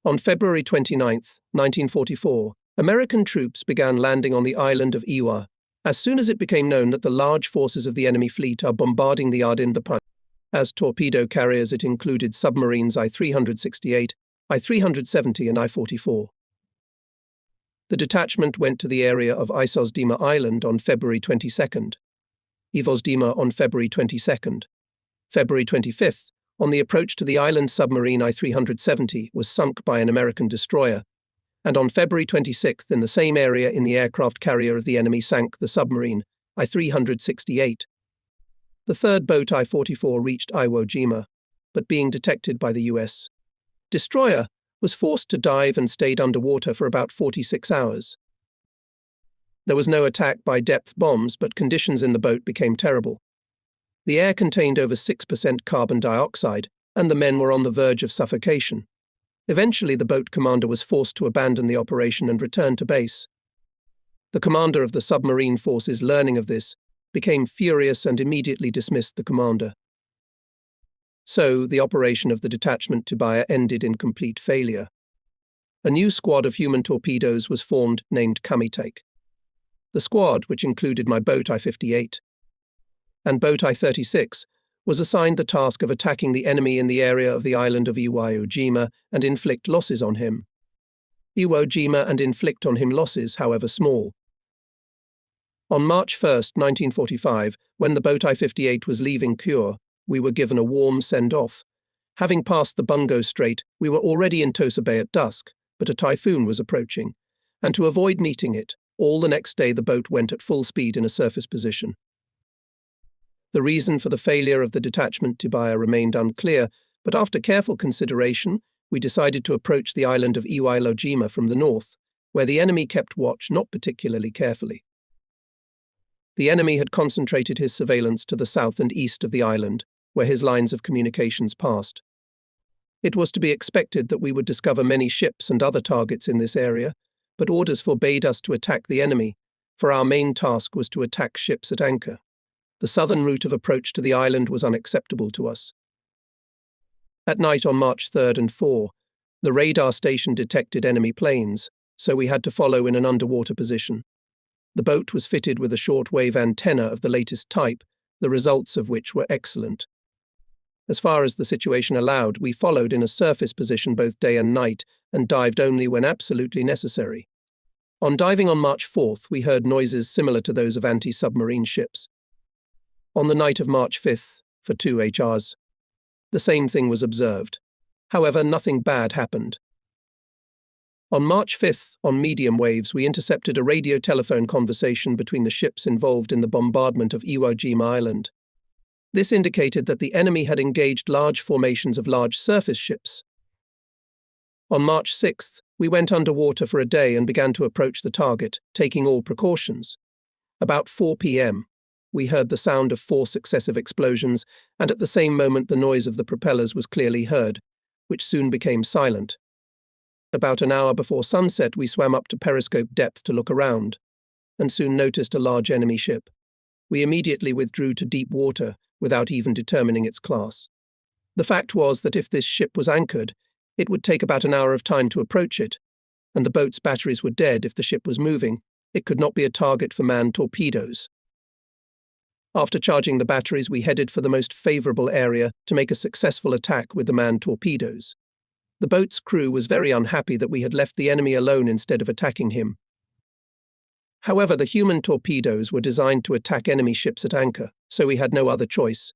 On February 29, 1944, American troops began landing on the island of Iwa as soon as it became known that the large forces of the enemy fleet are bombarding the yard in the Prime. As torpedo carriers, it included submarines I-368, I-370 and I-44. The detachment went to the area of Ivozdima Island on February 22nd, Ivozdima on February 22nd. February 25th, on the approach to the island, submarine I-370 was sunk by an American destroyer, and on February 26th, in the same area in the aircraft carrier of the enemy sank the submarine I-368. The third boat I-44 reached Iwo Jima, but being detected by the U.S. destroyer, was forced to dive and stayed underwater for about 46 hours. There was no attack by depth bombs, but conditions in the boat became terrible. The air contained over 6% carbon dioxide, and the men were on the verge of suffocation. Eventually, the boat commander was forced to abandon the operation and return to base. The commander of the submarine forces, learning of this, became furious and immediately dismissed the commander. So, the operation of the detachment Tibaya ended in complete failure. A new squad of human torpedoes was formed, named Kamitake. The squad, which included my boat I-58 and boat I-36, was assigned the task of attacking the enemy in the area of the island of Iwo Jima and inflict losses on him. Iwo Jima and inflict on him losses, however small. On March 1, 1945, when the boat I-58 was leaving Kure, we were given a warm send-off. Having passed the Bungo Strait, we were already in Tosa Bay at dusk, but a typhoon was approaching, and to avoid meeting it, all the next day the boat went at full speed in a surface position. The reason for the failure of the detachment Tibaya remained unclear, but after careful consideration, we decided to approach the island of Iwo Jima from the north, where the enemy kept watch not particularly carefully. The enemy had concentrated his surveillance to the south and east of the island, where his lines of communications passed. It was to be expected that we would discover many ships and other targets in this area, but orders forbade us to attack the enemy, for our main task was to attack ships at anchor. The southern route of approach to the island was unacceptable to us. At night on March 3 and 4, the radar station detected enemy planes, so we had to follow in an underwater position. The boat was fitted with a short-wave antenna of the latest type, the results of which were excellent. As far as the situation allowed, we followed in a surface position both day and night and dived only when absolutely necessary. On diving on March 4th, we heard noises similar to those of anti-submarine ships. On the night of March 5th, for 2 HRs, the same thing was observed. However, nothing bad happened. On March 5th, on medium waves, we intercepted a radio-telephone conversation between the ships involved in the bombardment of Iwo Jima Island. This indicated that the enemy had engaged large formations of large surface ships. On March 6th, we went underwater for a day and began to approach the target, taking all precautions. About 4 p.m., we heard the sound of 4 successive explosions, and at the same moment the noise of the propellers was clearly heard, which soon became silent. About an hour before sunset, we swam up to periscope depth to look around, and soon noticed a large enemy ship. We immediately withdrew to deep water, without even determining its class. The fact was that if this ship was anchored, it would take about an hour of time to approach it, and the boat's batteries were dead if the ship was moving. It could not be a target for manned torpedoes. After charging the batteries, we headed for the most favorable area to make a successful attack with the manned torpedoes. The boat's crew was very unhappy that we had left the enemy alone instead of attacking him. However, the human torpedoes were designed to attack enemy ships at anchor, so we had no other choice.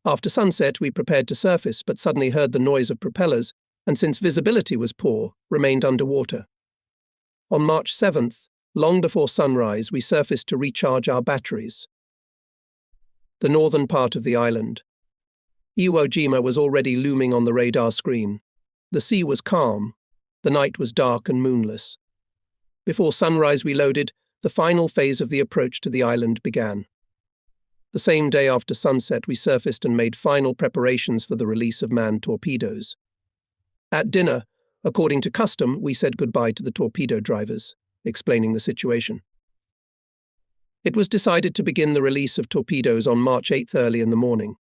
After sunset, we prepared to surface, but suddenly heard the noise of propellers, and since visibility was poor, remained underwater. On March 7th, long before sunrise, we surfaced to recharge our batteries. The northern part of the island. Iwo Jima was already looming on the radar screen. The sea was calm. The night was dark and moonless. Before sunrise we loaded. The final phase of the approach to the island began. The same day after sunset we surfaced and made final preparations for the release of manned torpedoes. At dinner, according to custom, we said goodbye to the torpedo drivers, explaining the situation. It was decided to begin the release of torpedoes on March 8th early in the morning.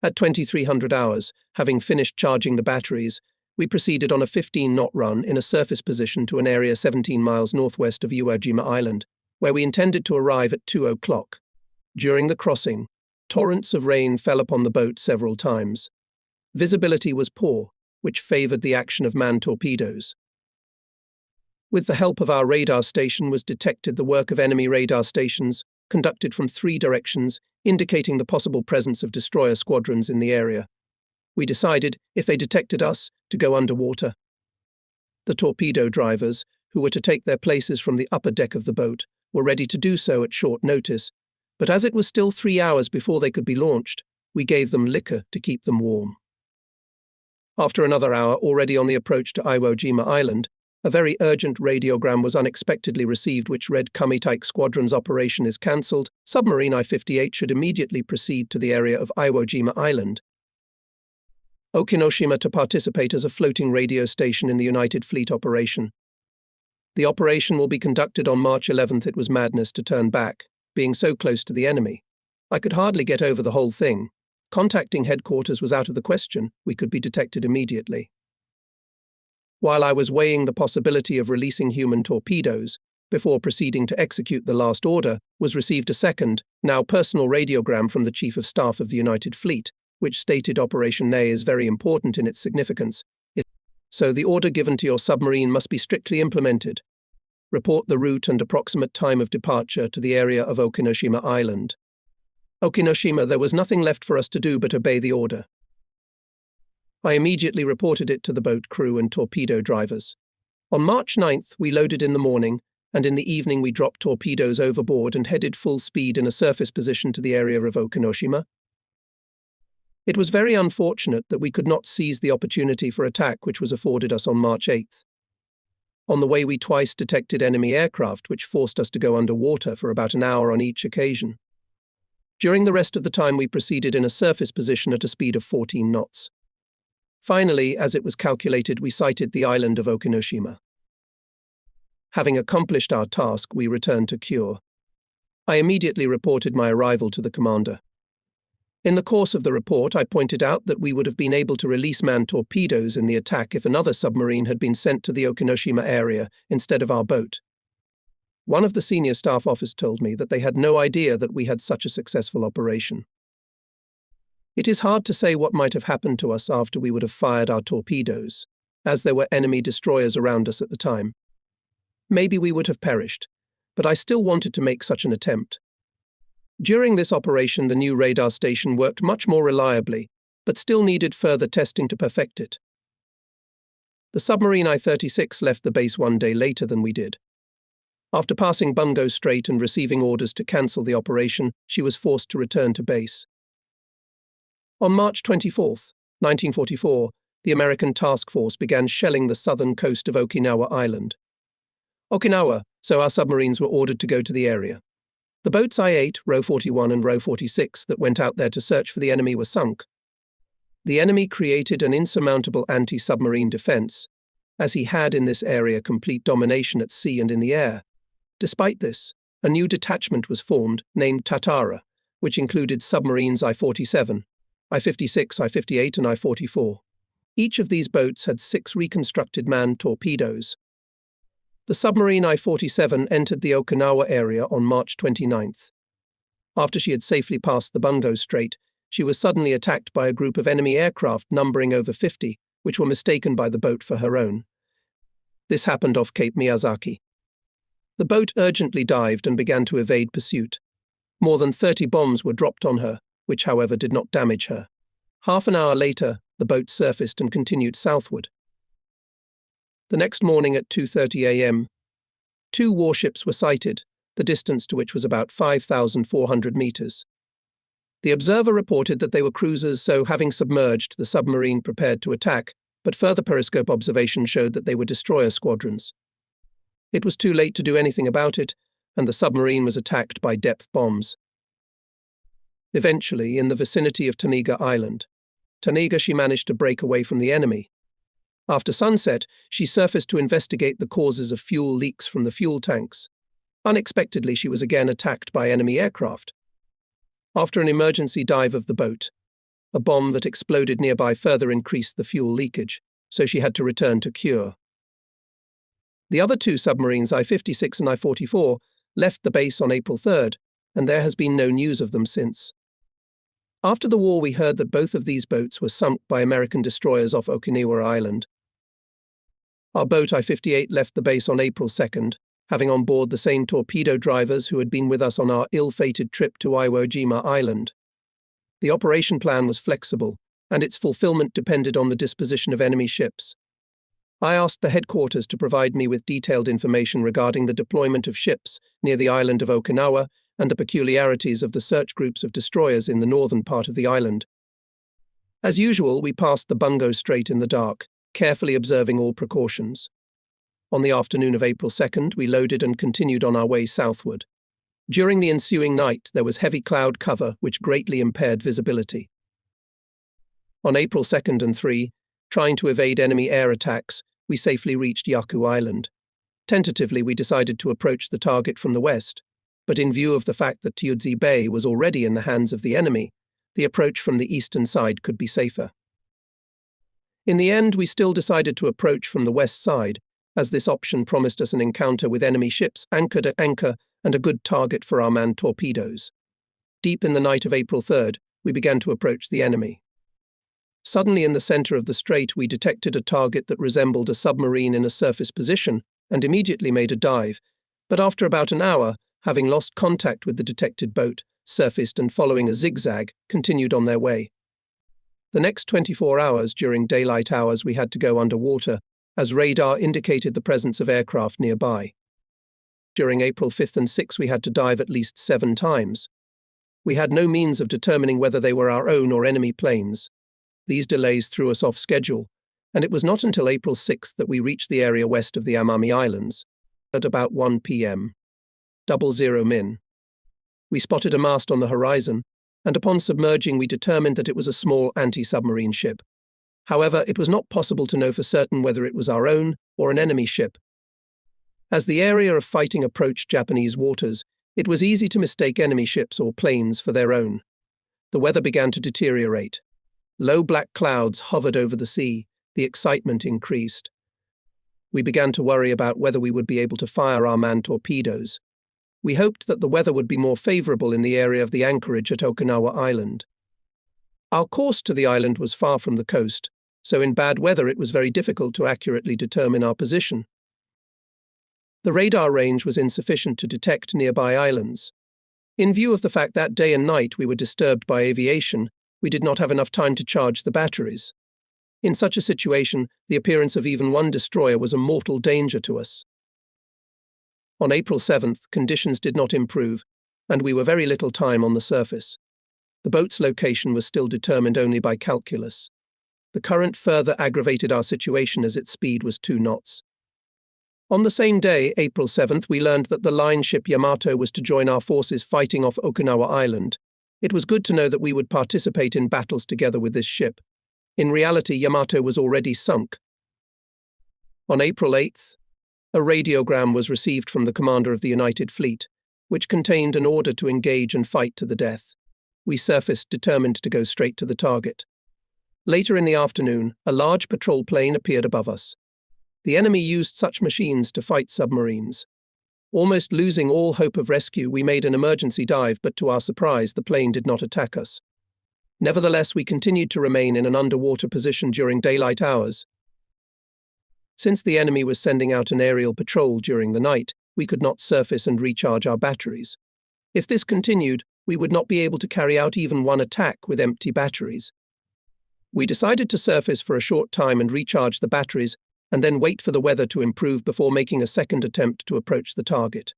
At 2300 hours, having finished charging the batteries, We proceeded on a 15-knot run in a surface position to an area 17 miles northwest of Iwo Jima Island, where we intended to arrive at 2 o'clock. During the crossing, torrents of rain fell upon the boat several times. Visibility was poor, which favored the action of manned torpedoes. With the help of our radar station was detected the work of enemy radar stations, conducted from 3 directions, indicating the possible presence of destroyer squadrons in the area. We decided, if they detected us, to go underwater. The torpedo drivers, who were to take their places from the upper deck of the boat, were ready to do so at short notice, but as it was still 3 hours before they could be launched, we gave them liquor to keep them warm. After another hour, already on the approach to Iwo Jima Island, a very urgent radiogram was unexpectedly received which read, Kamitaike Squadron's operation is cancelled. Submarine I-58 should immediately proceed to the area of Iwo Jima Island. Okinoshima to participate as a floating radio station in the United Fleet operation. The operation will be conducted on March 11th. It was madness to turn back, being so close to the enemy. I could hardly get over the whole thing. Contacting headquarters was out of the question. We could be detected immediately. While I was weighing the possibility of releasing human torpedoes, before proceeding to execute the last order, was received a second, now personal radiogram from the Chief of Staff of the United Fleet, which stated Operation A is very important in its significance. So the order given to your submarine must be strictly implemented. Report the route and approximate time of departure to the area of Okinoshima Island. Okinoshima, there was nothing left for us to do but obey the order. I immediately reported it to the boat crew and torpedo drivers. On March 9th, we loaded in the morning, and in the evening we dropped torpedoes overboard and headed full speed in a surface position to the area of Okinoshima. It was very unfortunate that we could not seize the opportunity for attack which was afforded us on March 8th. On the way we twice detected enemy aircraft which forced us to go underwater for about an hour on each occasion. During the rest of the time we proceeded in a surface position at a speed of 14 knots. Finally, as it was calculated, we sighted the island of Okinoshima. Having accomplished our task, we returned to Kure. I immediately reported my arrival to the commander. In the course of the report, I pointed out that we would have been able to release manned torpedoes in the attack if another submarine had been sent to the Okinoshima area instead of our boat. One of the senior staff officers told me that they had no idea that we had such a successful operation. It is hard to say what might have happened to us after we would have fired our torpedoes, as there were enemy destroyers around us at the time. Maybe we would have perished, but I still wanted to make such an attempt. During this operation, the new radar station worked much more reliably, but still needed further testing to perfect it. The submarine I-36 left the base 1 day later than we did. After passing Bungo Strait and receiving orders to cancel the operation, she was forced to return to base. On March 24, 1944, the American task force began shelling the southern coast of Okinawa Island. Okinawa, so our submarines were ordered to go to the area. The boats I-8, Row 41 and Row 46 that went out there to search for the enemy were sunk. The enemy created an insurmountable anti-submarine defense, as he had in this area complete domination at sea and in the air. Despite this, a new detachment was formed, named Tatara, which included submarines I-47, I-56, I-58 and I-44. Each of these boats had 6 reconstructed manned torpedoes. The submarine I-47 entered the Okinawa area on March 29th. After she had safely passed the Bungo Strait, she was suddenly attacked by a group of enemy aircraft numbering over 50, which were mistaken by the boat for her own. This happened off Cape Miyazaki. The boat urgently dived and began to evade pursuit. More than 30 bombs were dropped on her, which however did not damage her. Half an hour later, the boat surfaced and continued southward. The next morning at 2:30 a.m., 2 warships were sighted, the distance to which was about 5,400 meters. The observer reported that they were cruisers, so having submerged, the submarine prepared to attack, but further periscope observation showed that they were destroyer squadrons. It was too late to do anything about it, and the submarine was attacked by depth bombs. Eventually, in the vicinity of Taniga Island, she managed to break away from the enemy. After sunset, she surfaced to investigate the causes of fuel leaks from the fuel tanks. Unexpectedly, she was again attacked by enemy aircraft. After an emergency dive of the boat, a bomb that exploded nearby further increased the fuel leakage, so she had to return to Kure. The other two submarines, I-56 and I-44, left the base on April 3rd, and there has been no news of them since. After the war, we heard that both of these boats were sunk by American destroyers off Okinawa Island. Our boat I-58 left the base on April 2nd, having on board the same torpedo drivers who had been with us on our ill-fated trip to Iwo Jima Island. The operation plan was flexible, and its fulfillment depended on the disposition of enemy ships. I asked the headquarters to provide me with detailed information regarding the deployment of ships near the island of Okinawa and the peculiarities of the search groups of destroyers in the northern part of the island. As usual, we passed the Bungo Strait in the dark, carefully observing all precautions. On the afternoon of April 2nd, we loaded and continued on our way southward. During the ensuing night, there was heavy cloud cover, which greatly impaired visibility. On April 2nd and 3, trying to evade enemy air attacks, we safely reached Yaku Island. Tentatively, we decided to approach the target from the west, but in view of the fact that Tyudzi Bay was already in the hands of the enemy, the approach from the eastern side could be safer. In the end, we still decided to approach from the west side, as this option promised us an encounter with enemy ships anchored at anchor and a good target for our manned torpedoes. Deep in the night of April 3rd, we began to approach the enemy. Suddenly, in the center of the strait, we detected a target that resembled a submarine in a surface position and immediately made a dive, but after about an hour, having lost contact with the detected boat, surfaced and following a zigzag, continued on their way. The next 24 hours during daylight hours we had to go underwater, as radar indicated the presence of aircraft nearby. During April 5th and 6th we had to dive at least 7 times. We had no means of determining whether they were our own or enemy planes. These delays threw us off schedule, and it was not until April 6th that we reached the area west of the Amami Islands, at about 1 p.m. 00 min. We spotted a mast on the horizon, and upon submerging we determined that it was a small anti-submarine ship. However, it was not possible to know for certain whether it was our own or an enemy ship. As the area of fighting approached Japanese waters, it was easy to mistake enemy ships or planes for their own. The weather began to deteriorate. Low black clouds hovered over the sea. The excitement increased. We began to worry about whether we would be able to fire our manned torpedoes. We hoped that the weather would be more favorable in the area of the anchorage at Okinawa Island. Our course to the island was far from the coast, so in bad weather it was very difficult to accurately determine our position. The radar range was insufficient to detect nearby islands. In view of the fact that day and night we were disturbed by aviation, we did not have enough time to charge the batteries. In such a situation, the appearance of even one destroyer was a mortal danger to us. On April 7th, conditions did not improve, and we were very little time on the surface. The boat's location was still determined only by calculus. The current further aggravated our situation as its speed was 2 knots. On the same day, April 7th, we learned that the line ship Yamato was to join our forces fighting off Okinawa Island. It was good to know that we would participate in battles together with this ship. In reality, Yamato was already sunk. On April 8th, a radiogram was received from the commander of the United Fleet, which contained an order to engage and fight to the death. We surfaced, determined to go straight to the target. Later in the afternoon, a large patrol plane appeared above us. The enemy used such machines to fight submarines. Almost losing all hope of rescue, we made an emergency dive, but to our surprise, the plane did not attack us. Nevertheless, we continued to remain in an underwater position during daylight hours. Since the enemy was sending out an aerial patrol during the night, we could not surface and recharge our batteries. If this continued, we would not be able to carry out even one attack with empty batteries. We decided to surface for a short time and recharge the batteries, and then wait for the weather to improve before making a second attempt to approach the target.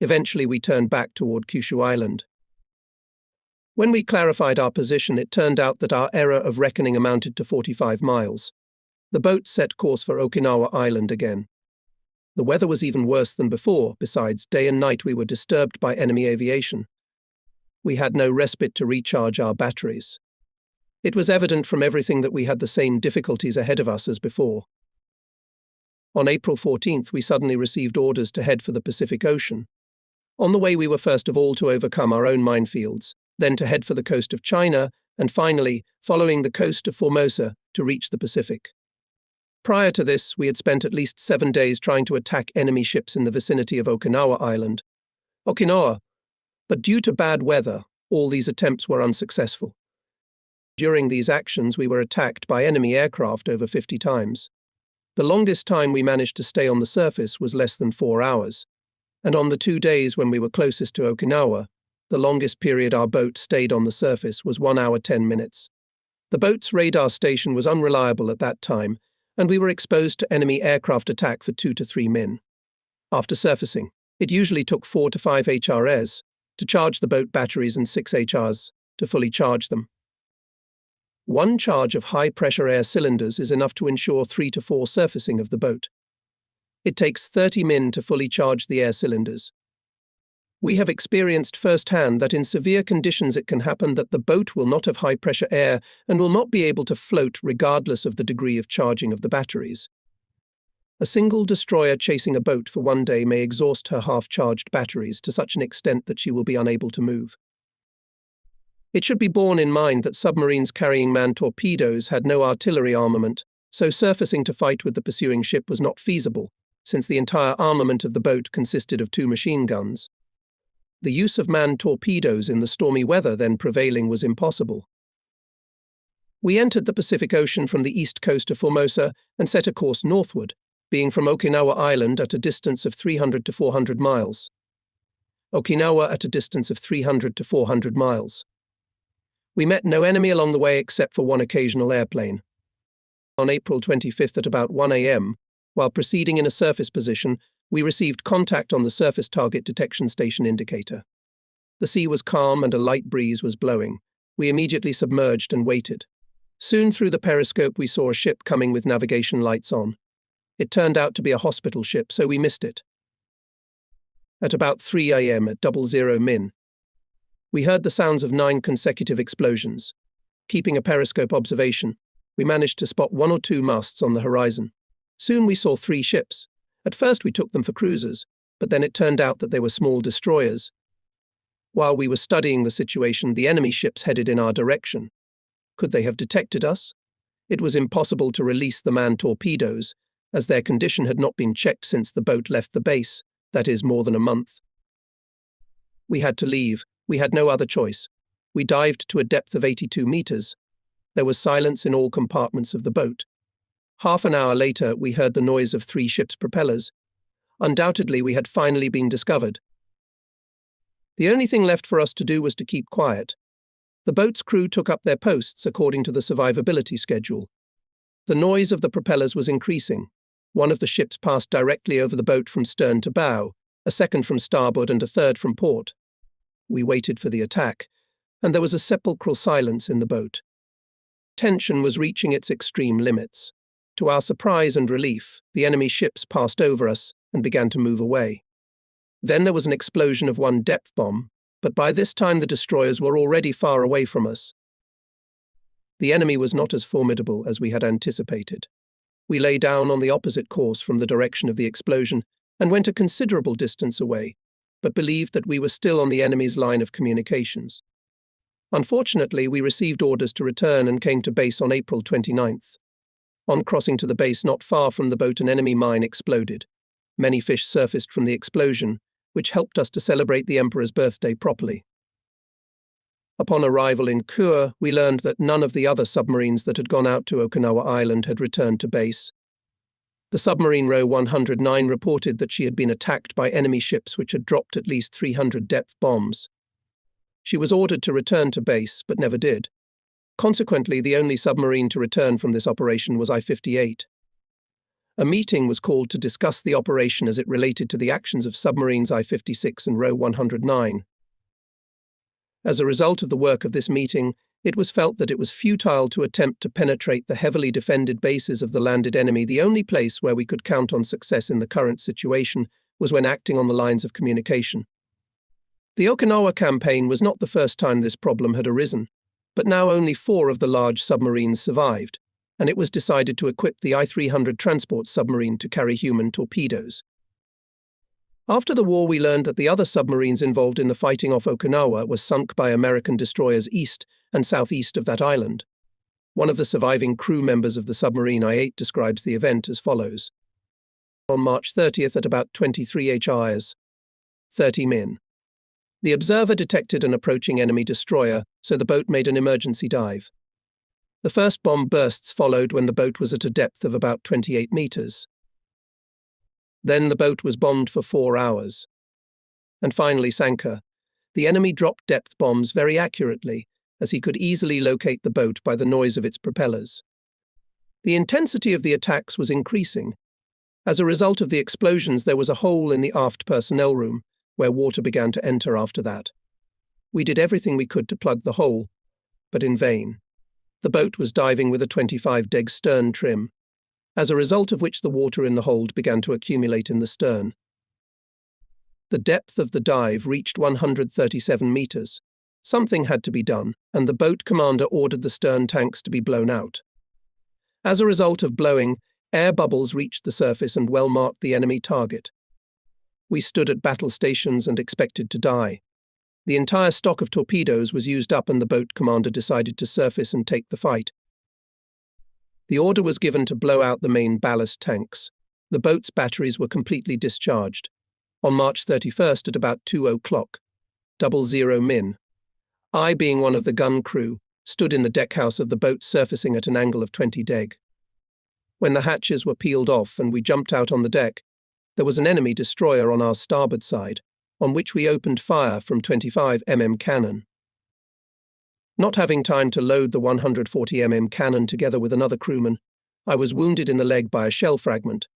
Eventually, we turned back toward Kyushu Island. When we clarified our position, it turned out that our error of reckoning amounted to 45 miles. The boat set course for Okinawa Island again. The weather was even worse than before. Besides, day and night we were disturbed by enemy aviation. We had no respite to recharge our batteries. It was evident from everything that we had the same difficulties ahead of us as before. On April 14th, we suddenly received orders to head for the Pacific Ocean. On the way, we were first of all to overcome our own minefields, then to head for the coast of China, and finally, following the coast of Formosa, to reach the Pacific. Prior to this, we had spent at least 7 days trying to attack enemy ships in the vicinity of Okinawa Island. But due to bad weather, all these attempts were unsuccessful. During these actions, we were attacked by enemy aircraft over 50 times. The longest time we managed to stay on the surface was less than 4 hours. And on the 2 days when we were closest to Okinawa, the longest period our boat stayed on the surface was 1 hour 10 minutes. The boat's radar station was unreliable at that time, and we were exposed to enemy aircraft attack for 2 to 3 min. After surfacing, it usually took 4 to 5 HRS to charge the boat batteries and 6 HRs to fully charge them. One charge of high-pressure air cylinders is enough to ensure 3 to 4 surfacing of the boat. It takes 30 min to fully charge the air cylinders. We have experienced firsthand that in severe conditions it can happen that the boat will not have high-pressure air and will not be able to float regardless of the degree of charging of the batteries. A single destroyer chasing a boat for 1 day may exhaust her half-charged batteries to such an extent that she will be unable to move. It should be borne in mind that submarines carrying manned torpedoes had no artillery armament, so surfacing to fight with the pursuing ship was not feasible, since the entire armament of the boat consisted of 2 machine guns. The use of manned torpedoes in the stormy weather then prevailing was impossible. We entered the Pacific Ocean from the east coast of Formosa and set a course northward, being from Okinawa Island at a distance of 300 to 400 miles. Okinawa at a distance of 300 to 400 miles. We met no enemy along the way except for one occasional airplane. On April 25th at about 1 a.m., while proceeding in a surface position, we received contact on the surface target detection station indicator. The sea was calm and a light breeze was blowing. We immediately submerged and waited. Soon through the periscope we saw a ship coming with navigation lights on. It turned out to be a hospital ship, so we missed it. At about 3 a.m. at 00 min, we heard the sounds of 9 consecutive explosions. Keeping a periscope observation, we managed to spot 1 or 2 masts on the horizon. Soon we saw 3 ships. At first we took them for cruisers, but then it turned out that they were small destroyers. While we were studying the situation, the enemy ships headed in our direction. Could they have detected us? It was impossible to release the manned torpedoes, as their condition had not been checked since the boat left the base, that is, more than a month. We had to leave. We had no other choice. We dived to a depth of 82 meters. There was silence in all compartments of the boat. Half an hour later, we heard the noise of 3 ships' propellers. Undoubtedly, we had finally been discovered. The only thing left for us to do was to keep quiet. The boat's crew took up their posts according to the survivability schedule. The noise of the propellers was increasing. One of the ships passed directly over the boat from stern to bow, a second from starboard and a third from port. We waited for the attack, and there was a sepulchral silence in the boat. Tension was reaching its extreme limits. To our surprise and relief, the enemy ships passed over us and began to move away. Then there was an explosion of 1 depth bomb, but by this time the destroyers were already far away from us. The enemy was not as formidable as we had anticipated. We lay down on the opposite course from the direction of the explosion and went a considerable distance away, but believed that we were still on the enemy's line of communications. Unfortunately, we received orders to return and came to base on April 29th. On crossing to the base not far from the boat, an enemy mine exploded. Many fish surfaced from the explosion, which helped us to celebrate the Emperor's birthday properly. Upon arrival in Kure, we learned that none of the other submarines that had gone out to Okinawa Island had returned to base. The submarine Row 109 reported that she had been attacked by enemy ships which had dropped at least 300 depth bombs. She was ordered to return to base, but never did. Consequently, the only submarine to return from this operation was I-58. A meeting was called to discuss the operation as it related to the actions of submarines I-56 and Row 109. As a result of the work of this meeting, it was felt that it was futile to attempt to penetrate the heavily defended bases of the landed enemy. The only place where we could count on success in the current situation was when acting on the lines of communication. The Okinawa campaign was not the first time this problem had arisen, but now only 4 of the large submarines survived, and it was decided to equip the I-300 transport submarine to carry human torpedoes. After the war, we learned that the other submarines involved in the fighting off Okinawa were sunk by American destroyers east and southeast of that island. One of the surviving crew members of the submarine I-8 describes the event as follows. On March 30th at about 23 HIs, 30 min. The observer detected an approaching enemy destroyer, so the boat made an emergency dive. The first bomb bursts followed when the boat was at a depth of about 28 meters. Then the boat was bombed for 4 hours. And finally sank her. The enemy dropped depth bombs very accurately, as he could easily locate the boat by the noise of its propellers. The intensity of the attacks was increasing. As a result of the explosions, there was a hole in the aft personnel room, where water began to enter after that. We did everything we could to plug the hole, but in vain. The boat was diving with a 25-deg stern trim, as a result of which the water in the hold began to accumulate in the stern. The depth of the dive reached 137 meters. Something had to be done, and the boat commander ordered the stern tanks to be blown out. As a result of blowing, air bubbles reached the surface and well marked the enemy target. We stood at battle stations and expected to die. The entire stock of torpedoes was used up and the boat commander decided to surface and take the fight. The order was given to blow out the main ballast tanks. The boat's batteries were completely discharged. On March 31st at about 2:00, 00 min. I, being one of the gun crew, stood in the deckhouse of the boat surfacing at an angle of 20 deg. When the hatches were peeled off and we jumped out on the deck, there was an enemy destroyer on our starboard side, on which we opened fire from 25 mm cannon. Not having time to load the 140 mm cannon together with another crewman, I was wounded in the leg by a shell fragment.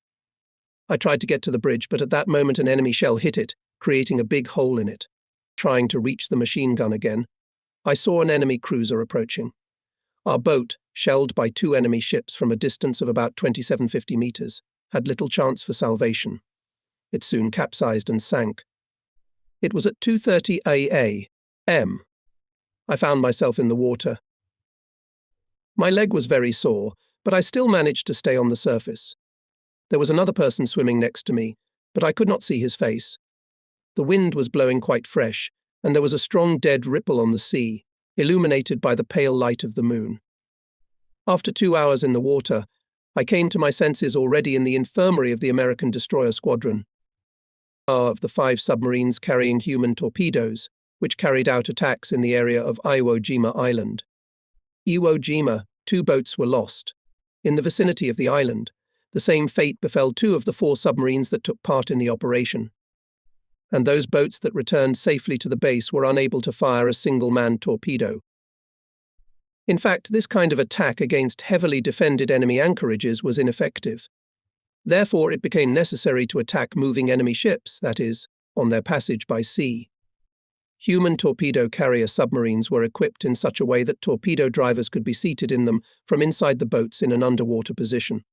I tried to get to the bridge, but at that moment an enemy shell hit it, creating a big hole in it. Trying to reach the machine gun again, I saw an enemy cruiser approaching. Our boat, shelled by 2 enemy ships from a distance of about 2750 meters, had little chance for salvation. It soon capsized and sank. It was at 2:30 a.m. I found myself in the water. My leg was very sore, but I still managed to stay on the surface. There was another person swimming next to me, but I could not see his face. The wind was blowing quite fresh, and there was a strong dead ripple on the sea, illuminated by the pale light of the moon. After 2 hours in the water, I came to my senses already in the infirmary of the American destroyer squadron. Of the 5 submarines carrying human torpedoes, which carried out attacks in the area of Iwo Jima Island. Iwo Jima, 2 boats were lost. In the vicinity of the island, the same fate befell 2 of the 4 submarines that took part in the operation. And those boats that returned safely to the base were unable to fire a single manned torpedo. In fact, this kind of attack against heavily defended enemy anchorages was ineffective. Therefore, it became necessary to attack moving enemy ships, that is, on their passage by sea. Human torpedo carrier submarines were equipped in such a way that torpedo drivers could be seated in them from inside the boats in an underwater position.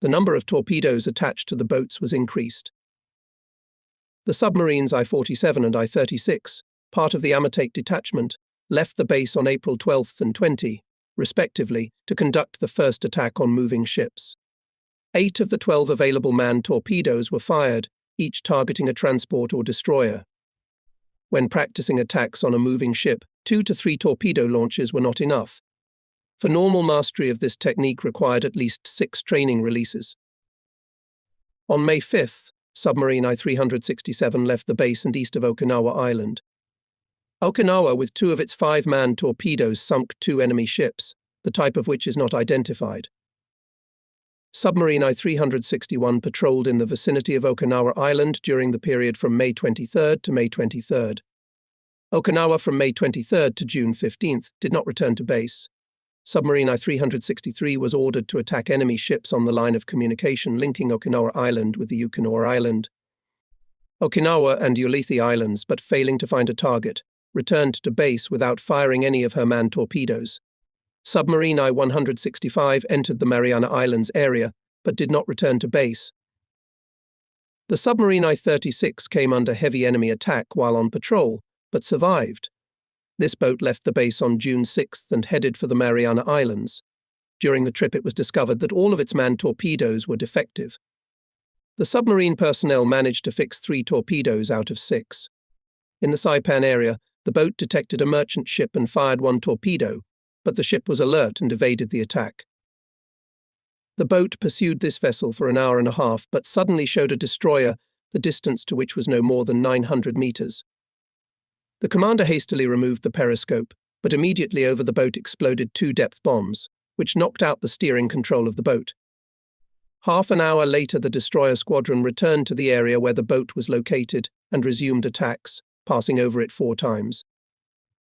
The number of torpedoes attached to the boats was increased. The submarines I-47 and I-36, part of the Amatake detachment, left the base on April 12th and 20, respectively, to conduct the first attack on moving ships. 8 of the 12 available manned torpedoes were fired, each targeting a transport or destroyer. When practicing attacks on a moving ship, 2 to 3 torpedo launches were not enough. For normal mastery of this technique required at least 6 training releases. On May 5th, submarine I-367 left the base and east of Okinawa Island. Okinawa, with 2 of its 5 manned torpedoes, sunk 2 enemy ships, the type of which is not identified. Submarine I-361 patrolled in the vicinity of Okinawa Island during the period from May 23rd to May 23rd. Okinawa from May 23rd to June 15th did not return to base. Submarine I-363 was ordered to attack enemy ships on the line of communication linking Okinawa Island with the Yukinoa Island. Okinawa and Ulithi Islands, but failing to find a target, returned to base without firing any of her manned torpedoes. Submarine I-165 entered the Mariana Islands area, but did not return to base. The submarine I-36 came under heavy enemy attack while on patrol, but survived. This boat left the base on June 6th and headed for the Mariana Islands. During the trip, it was discovered that all of its manned torpedoes were defective. The submarine personnel managed to fix 3 torpedoes out of 6. In the Saipan area, the boat detected a merchant ship and fired 1 torpedo, but the ship was alert and evaded the attack. The boat pursued this vessel for an hour and a half, but suddenly showed a destroyer, the distance to which was no more than 900 meters. The commander hastily removed the periscope, but immediately over the boat exploded 2 depth bombs, which knocked out the steering control of the boat. Half an hour later, the destroyer squadron returned to the area where the boat was located and resumed attacks, passing over it 4 times.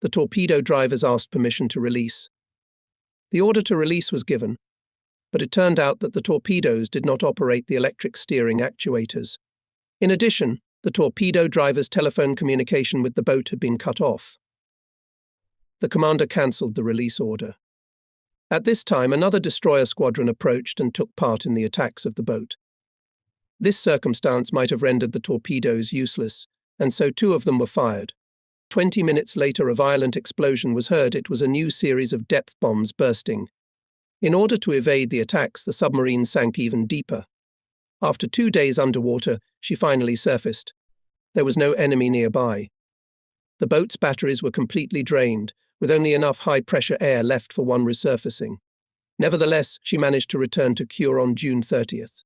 The torpedo drivers asked permission to release. The order to release was given, but it turned out that the torpedoes did not operate the electric steering actuators. In addition, the torpedo driver's telephone communication with the boat had been cut off. The commander cancelled the release order. At this time, another destroyer squadron approached and took part in the attacks of the boat. This circumstance might have rendered the torpedoes useless, and so 2 of them were fired. 20 minutes later, a violent explosion was heard. It was a new series of depth bombs bursting. In order to evade the attacks, the submarine sank even deeper. After 2 days underwater, she finally surfaced. There was no enemy nearby. The boat's batteries were completely drained, with only enough high-pressure air left for one resurfacing. Nevertheless, she managed to return to Cure on June 30th.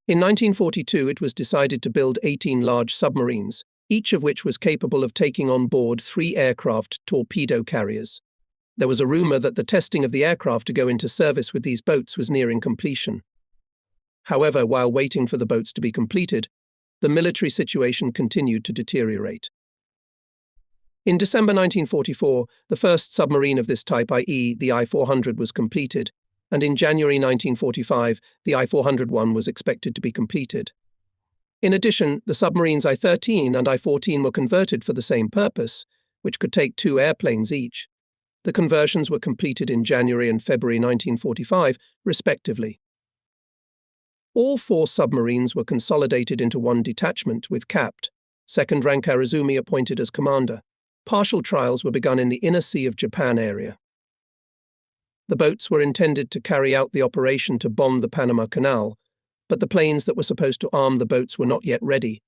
In 1942, it was decided to build 18 large submarines, each of which was capable of taking on board 3 aircraft torpedo carriers. There was a rumor that the testing of the aircraft to go into service with these boats was nearing completion. However, while waiting for the boats to be completed, the military situation continued to deteriorate. In December 1944, the first submarine of this type, i.e. the I-400, was completed, and in January 1945, the I-401 was expected to be completed. In addition, the submarines I-13 and I-14 were converted for the same purpose, which could take 2 airplanes each. The conversions were completed in January and February 1945, respectively. All 4 submarines were consolidated into one detachment, with Capt. 2nd Rank Arizumi appointed as commander. Partial trials were begun in the inner sea of Japan area. The boats were intended to carry out the operation to bomb the Panama Canal, but the planes that were supposed to arm the boats were not yet ready.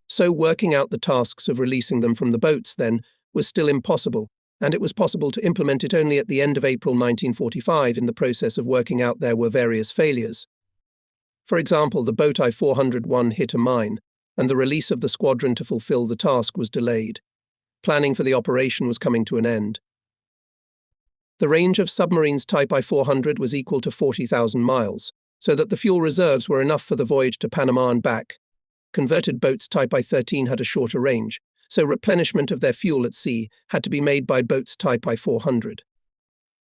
So working out the tasks of releasing them from the boats, then, was still impossible, and it was possible to implement it only at the end of April 1945. In the process of working out, there were various failures. For example, the boat I-401 hit a mine, and the release of the squadron to fulfill the task was delayed. Planning for the operation was coming to an end. The range of submarines type I-400 was equal to 40,000 miles, so that the fuel reserves were enough for the voyage to Panama and back. Converted boats type I-13 had a shorter range, so replenishment of their fuel at sea had to be made by boats type I-400.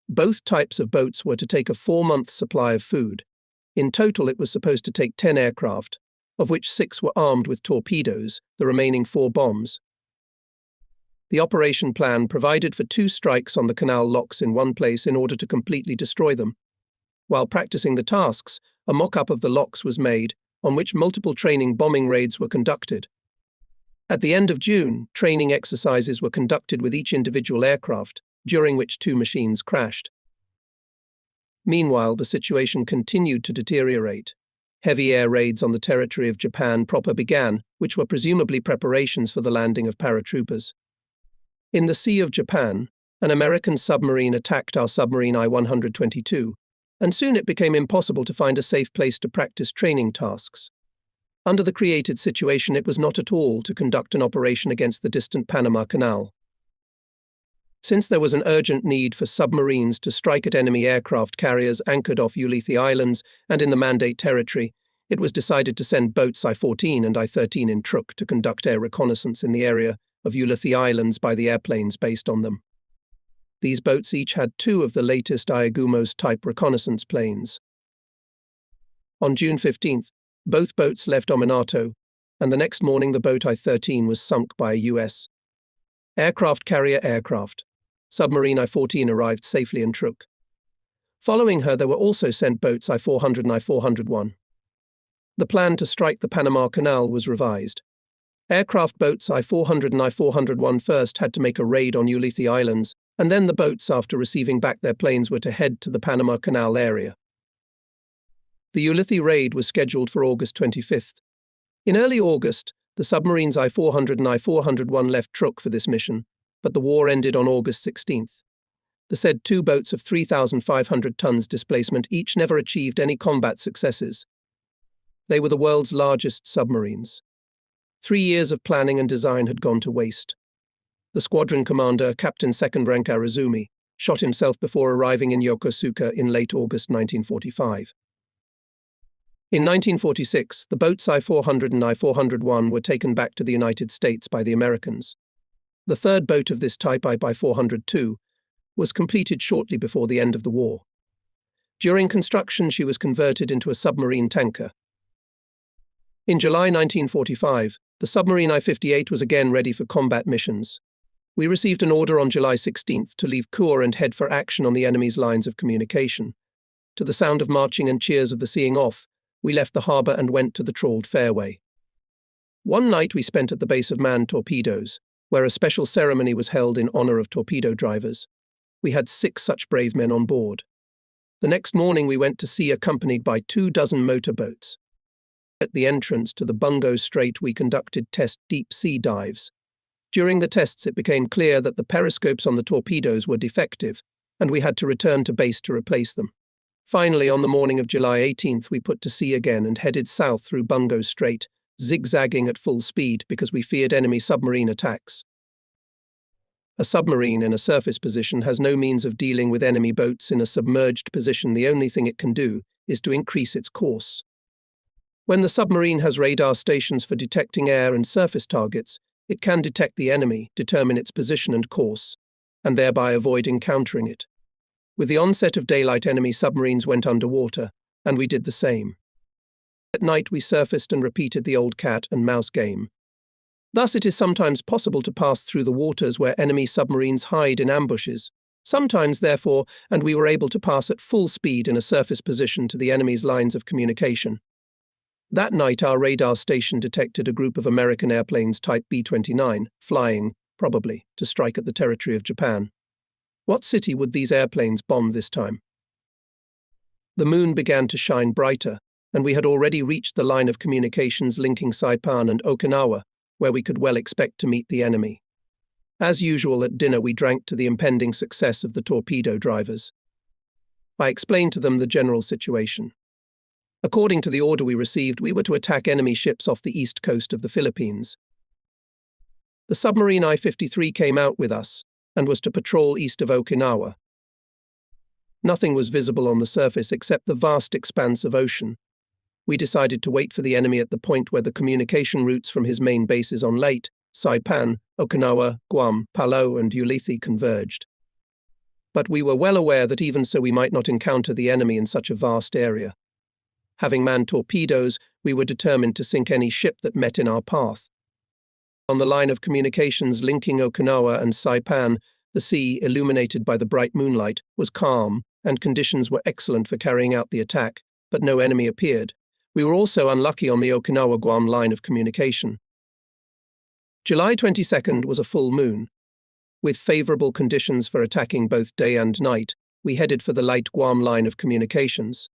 Both types of boats were to take a 4-month supply of food. In total, it was supposed to take 10 aircraft, of which 6 were armed with torpedoes, the remaining 4 bombs. The operation plan provided for 2 strikes on the canal locks in one place in order to completely destroy them. While practicing the tasks, a mock-up of the locks was made, on which multiple training bombing raids were conducted. At the end of June, training exercises were conducted with each individual aircraft, during which 2 machines crashed. Meanwhile, the situation continued to deteriorate. Heavy air raids on the territory of Japan proper began, which were presumably preparations for the landing of paratroopers. In the Sea of Japan, an American submarine attacked our submarine I-122, and soon it became impossible to find a safe place to practice training tasks. Under the created situation, it was not at all to conduct an operation against the distant Panama Canal. Since there was an urgent need for submarines to strike at enemy aircraft carriers anchored off Ulithi Islands and in the Mandate Territory, it was decided to send boats I-14 and I-13 in Truk to conduct air reconnaissance in the area of Ulithi Islands by the airplanes based on them. These boats each had 2 of the latest Iagumos-type reconnaissance planes. On June 15th, both boats left Ominato, and the next morning the boat I-13 was sunk by a U.S. aircraft carrier aircraft. Submarine I-14 arrived safely in Truk. Following her, there were also sent boats I-400 and I-401. The plan to strike the Panama Canal was revised. Aircraft boats I-400 and I-401 first had to make a raid on Ulithi Islands, and then the boats, after receiving back their planes, were to head to the Panama Canal area. The Ulithi raid was scheduled for August 25th. In early August, the submarines I-400 and I-401 left Truk for this mission, but the war ended on August 16th. The said two boats of 3,500 tons displacement each never achieved any combat successes. They were the world's largest submarines. 3 years of planning and design had gone to waste. The squadron commander, Captain Second Rank Arizumi, shot himself before arriving in Yokosuka in late August 1945. In 1946, the boats I-400 and I-401 were taken back to the United States by the Americans. The third boat of this type, I-402, was completed shortly before the end of the war. During construction, she was converted into a submarine tanker. In July 1945, the submarine I-58 was again ready for combat missions. We received an order on July 16th to leave Kure and head for action on the enemy's lines of communication. To the sound of marching and cheers of the seeing off, we left the harbour and went to the trawled fairway. One night we spent at the base of manned torpedoes, where a special ceremony was held in honour of torpedo drivers. We had 6 such brave men on board. The next morning we went to sea accompanied by 24 motorboats. At the entrance to the Bungo Strait we conducted test deep-sea dives. During the tests it became clear that the periscopes on the torpedoes were defective, and we had to return to base to replace them. Finally, on the morning of July 18th, we put to sea again and headed south through Bungo Strait, zigzagging at full speed because we feared enemy submarine attacks. A submarine in a surface position has no means of dealing with enemy boats in a submerged position. The only thing it can do is to increase its course. When the submarine has radar stations for detecting air and surface targets, it can detect the enemy, determine its position and course, and thereby avoid encountering it. With the onset of daylight, enemy submarines went underwater, and we did the same. At night we surfaced and repeated the old cat and mouse game. Thus it is sometimes possible to pass through the waters where enemy submarines hide in ambushes. Sometimes, therefore, and we were able to pass at full speed in a surface position to the enemy's lines of communication. That night our radar station detected a group of American airplanes type B-29, flying, probably, to strike at the territory of Japan. What city would these airplanes bomb this time? The moon began to shine brighter, and we had already reached the line of communications linking Saipan and Okinawa, where we could well expect to meet the enemy. As usual at dinner we drank to the impending success of the torpedo drivers. I explained to them the general situation. According to the order we received, we were to attack enemy ships off the east coast of the Philippines. The submarine I-53 came out with us, and was to patrol east of Okinawa. Nothing was visible on the surface except the vast expanse of ocean. We decided to wait for the enemy at the point where the communication routes from his main bases on Leyte, Saipan, Okinawa, Guam, Palau and Ulithi converged. But we were well aware that even so we might not encounter the enemy in such a vast area. Having manned torpedoes, we were determined to sink any ship that met in our path. On the line of communications linking Okinawa and Saipan, the sea, illuminated by the bright moonlight, was calm, and conditions were excellent for carrying out the attack, but no enemy appeared. We were also unlucky on the Okinawa-Guam line of communication. July 22nd was a full moon. With favourable conditions for attacking both day and night, we headed for the Leyte Guam line of communications.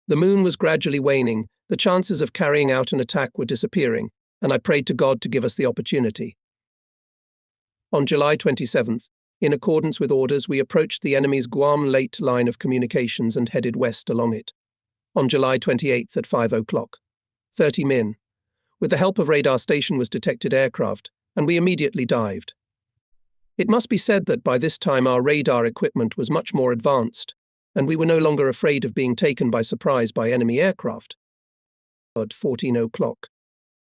The moon was gradually waning, the chances of carrying out an attack were disappearing, and I prayed to God to give us the opportunity. On July 27th, in accordance with orders, we approached the enemy's Guam-Leyte line of communications and headed west along it. On July 28th at 5 o'clock, 30 min. With the help of radar station was detected aircraft, and we immediately dived. It must be said that by this time our radar equipment was much more advanced, and we were no longer afraid of being taken by surprise by enemy aircraft. At 14 o'clock,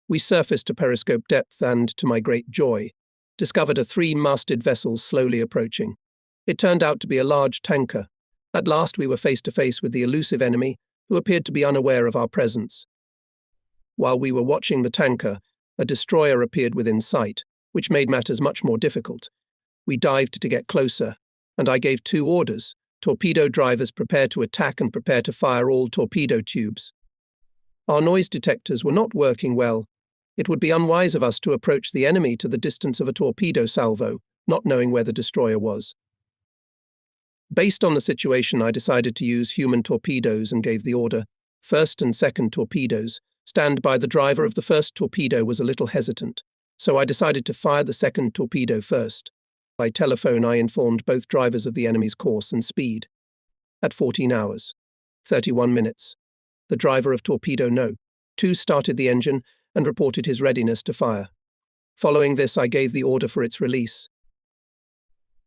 we surfaced to periscope depth and, to my great joy, discovered a 3-masted vessel slowly approaching. It turned out to be a large tanker. At last we were face to face with the elusive enemy, who appeared to be unaware of our presence. While we were watching the tanker, a destroyer appeared within sight, which made matters much more difficult. We dived to get closer, and I gave 2 orders: torpedo drivers prepare to attack and prepare to fire all torpedo tubes. Our noise detectors were not working well. It would be unwise of us to approach the enemy to the distance of a torpedo salvo, not knowing where the destroyer was. Based on the situation, I decided to use human torpedoes and gave the order: first and second torpedoes. Stand by. The driver of the first torpedo was a little hesitant, so I decided to fire the second torpedo first. By telephone, I informed both drivers of the enemy's course and speed. At 14 hours, 31 minutes, the driver of Torpedo No. 2 started the engine and reported his readiness to fire. Following this, I gave the order for its release.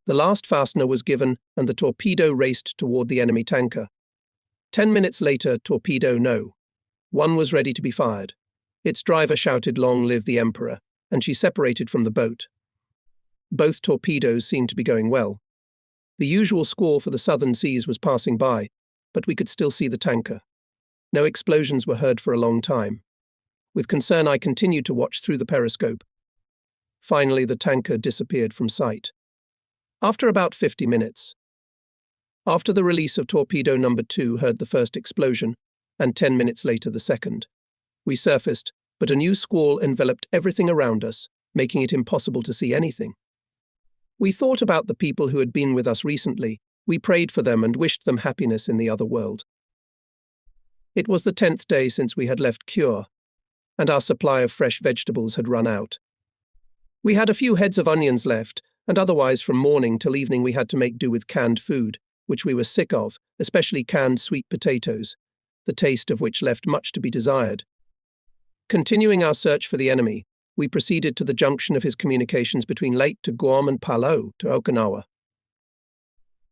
The last fastener was given and the Torpedo raced toward the enemy tanker. 10 minutes later, Torpedo No. 1 was ready to be fired. Its driver shouted, "Long live the Emperor," and she separated from the boat. Both torpedoes seemed to be going well. The usual squall for the southern seas was passing by, but we could still see the tanker. No explosions were heard for a long time. With concern, I continued to watch through the periscope. Finally, the tanker disappeared from sight. After about 50 minutes, after the release of Torpedo No. 2 heard the first explosion, and 10 minutes later the second, we surfaced, but a new squall enveloped everything around us, making it impossible to see anything. We thought about the people who had been with us recently. We prayed for them and wished them happiness in the other world. It was the 10th day since we had left Cure, and our supply of fresh vegetables had run out. We had a few heads of onions left, and otherwise from morning till evening we had to make do with canned food, which we were sick of, especially canned sweet potatoes, the taste of which left much to be desired. Continuing our search for the enemy, we proceeded to the junction of his communications between Leyte to Guam and Palau to Okinawa.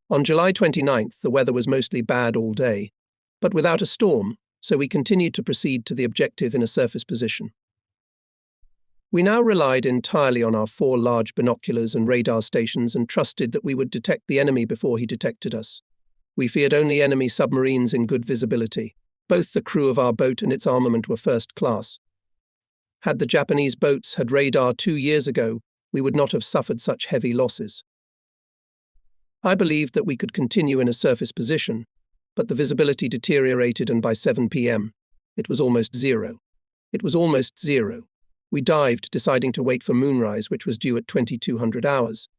On July 29th, the weather was mostly bad all day, but without a storm, so we continued to proceed to the objective in a surface position. We now relied entirely on our 4 large binoculars and radar stations and trusted that we would detect the enemy before he detected us. We feared only enemy submarines in good visibility. Both the crew of our boat and its armament were first class. Had the Japanese boats had radar 2 years ago, we would not have suffered such heavy losses. I believed that we could continue in a surface position, but the visibility deteriorated and by 7 p.m., it was almost zero. It was almost zero. We dived, deciding to wait for moonrise, which was due at 2200 hours.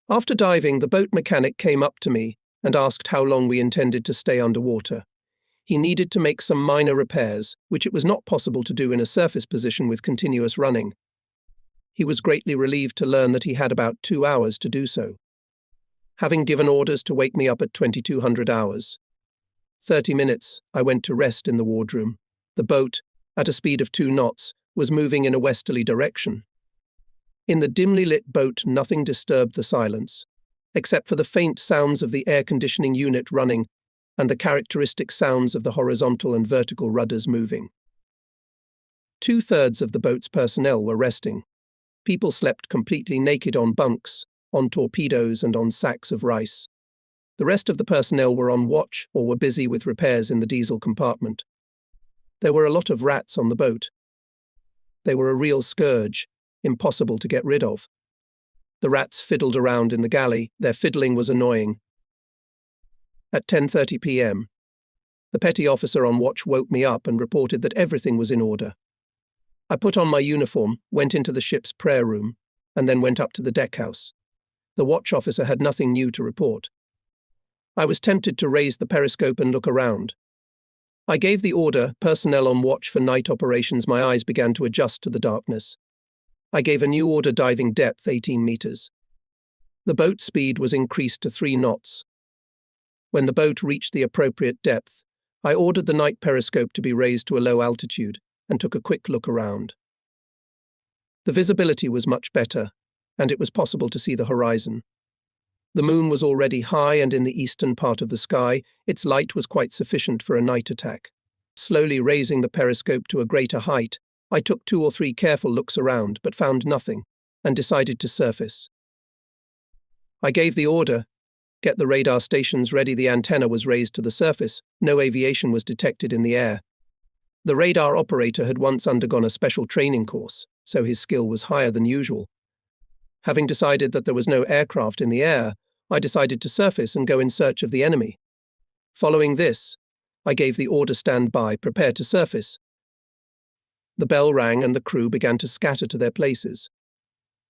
After diving, the boat mechanic came up to me and asked how long we intended to stay underwater. He needed to make some minor repairs, which it was not possible to do in a surface position with continuous running. He was greatly relieved to learn that he had about 2 hours to do so. Having given orders to wake me up at 2200 hours. 30 minutes, I went to rest in the wardroom. The boat, at a speed of 2 knots, was moving in a westerly direction. In the dimly lit boat, nothing disturbed the silence, except for the faint sounds of the air conditioning unit running and the characteristic sounds of the horizontal and vertical rudders moving. 2/3 of the boat's personnel were resting. People slept completely naked on bunks, on torpedoes and on sacks of rice. The rest of the personnel were on watch or were busy with repairs in the diesel compartment. There were a lot of rats on the boat. They were a real scourge, impossible to get rid of. The rats fiddled around in the galley. Their fiddling was annoying. At 10:30 p.m., the petty officer on watch woke me up and reported that everything was in order. I put on my uniform, went into the ship's prayer room, and then went up to the deckhouse. The watch officer had nothing new to report. I was tempted to raise the periscope and look around. I gave the order, personnel on watch for night operations. My eyes began to adjust to the darkness. I gave a new order, diving depth 18 meters. The boat speed was increased to 3 knots. When the boat reached the appropriate depth, I ordered the night periscope to be raised to a low altitude and took a quick look around. The visibility was much better, and it was possible to see the horizon. The moon was already high, and in the eastern part of the sky, its light was quite sufficient for a night attack. Slowly raising the periscope to a greater height, I took 2 or 3 careful looks around, but found nothing, and decided to surface. I gave the order, "Get the radar stations ready." The antenna was raised to the surface. No aviation was detected in the air. The radar operator had once undergone a special training course, so his skill was higher than usual. Having decided that there was no aircraft in the air, I decided to surface and go in search of the enemy. Following this, I gave the order, "Stand by, prepare to surface." The bell rang and the crew began to scatter to their places.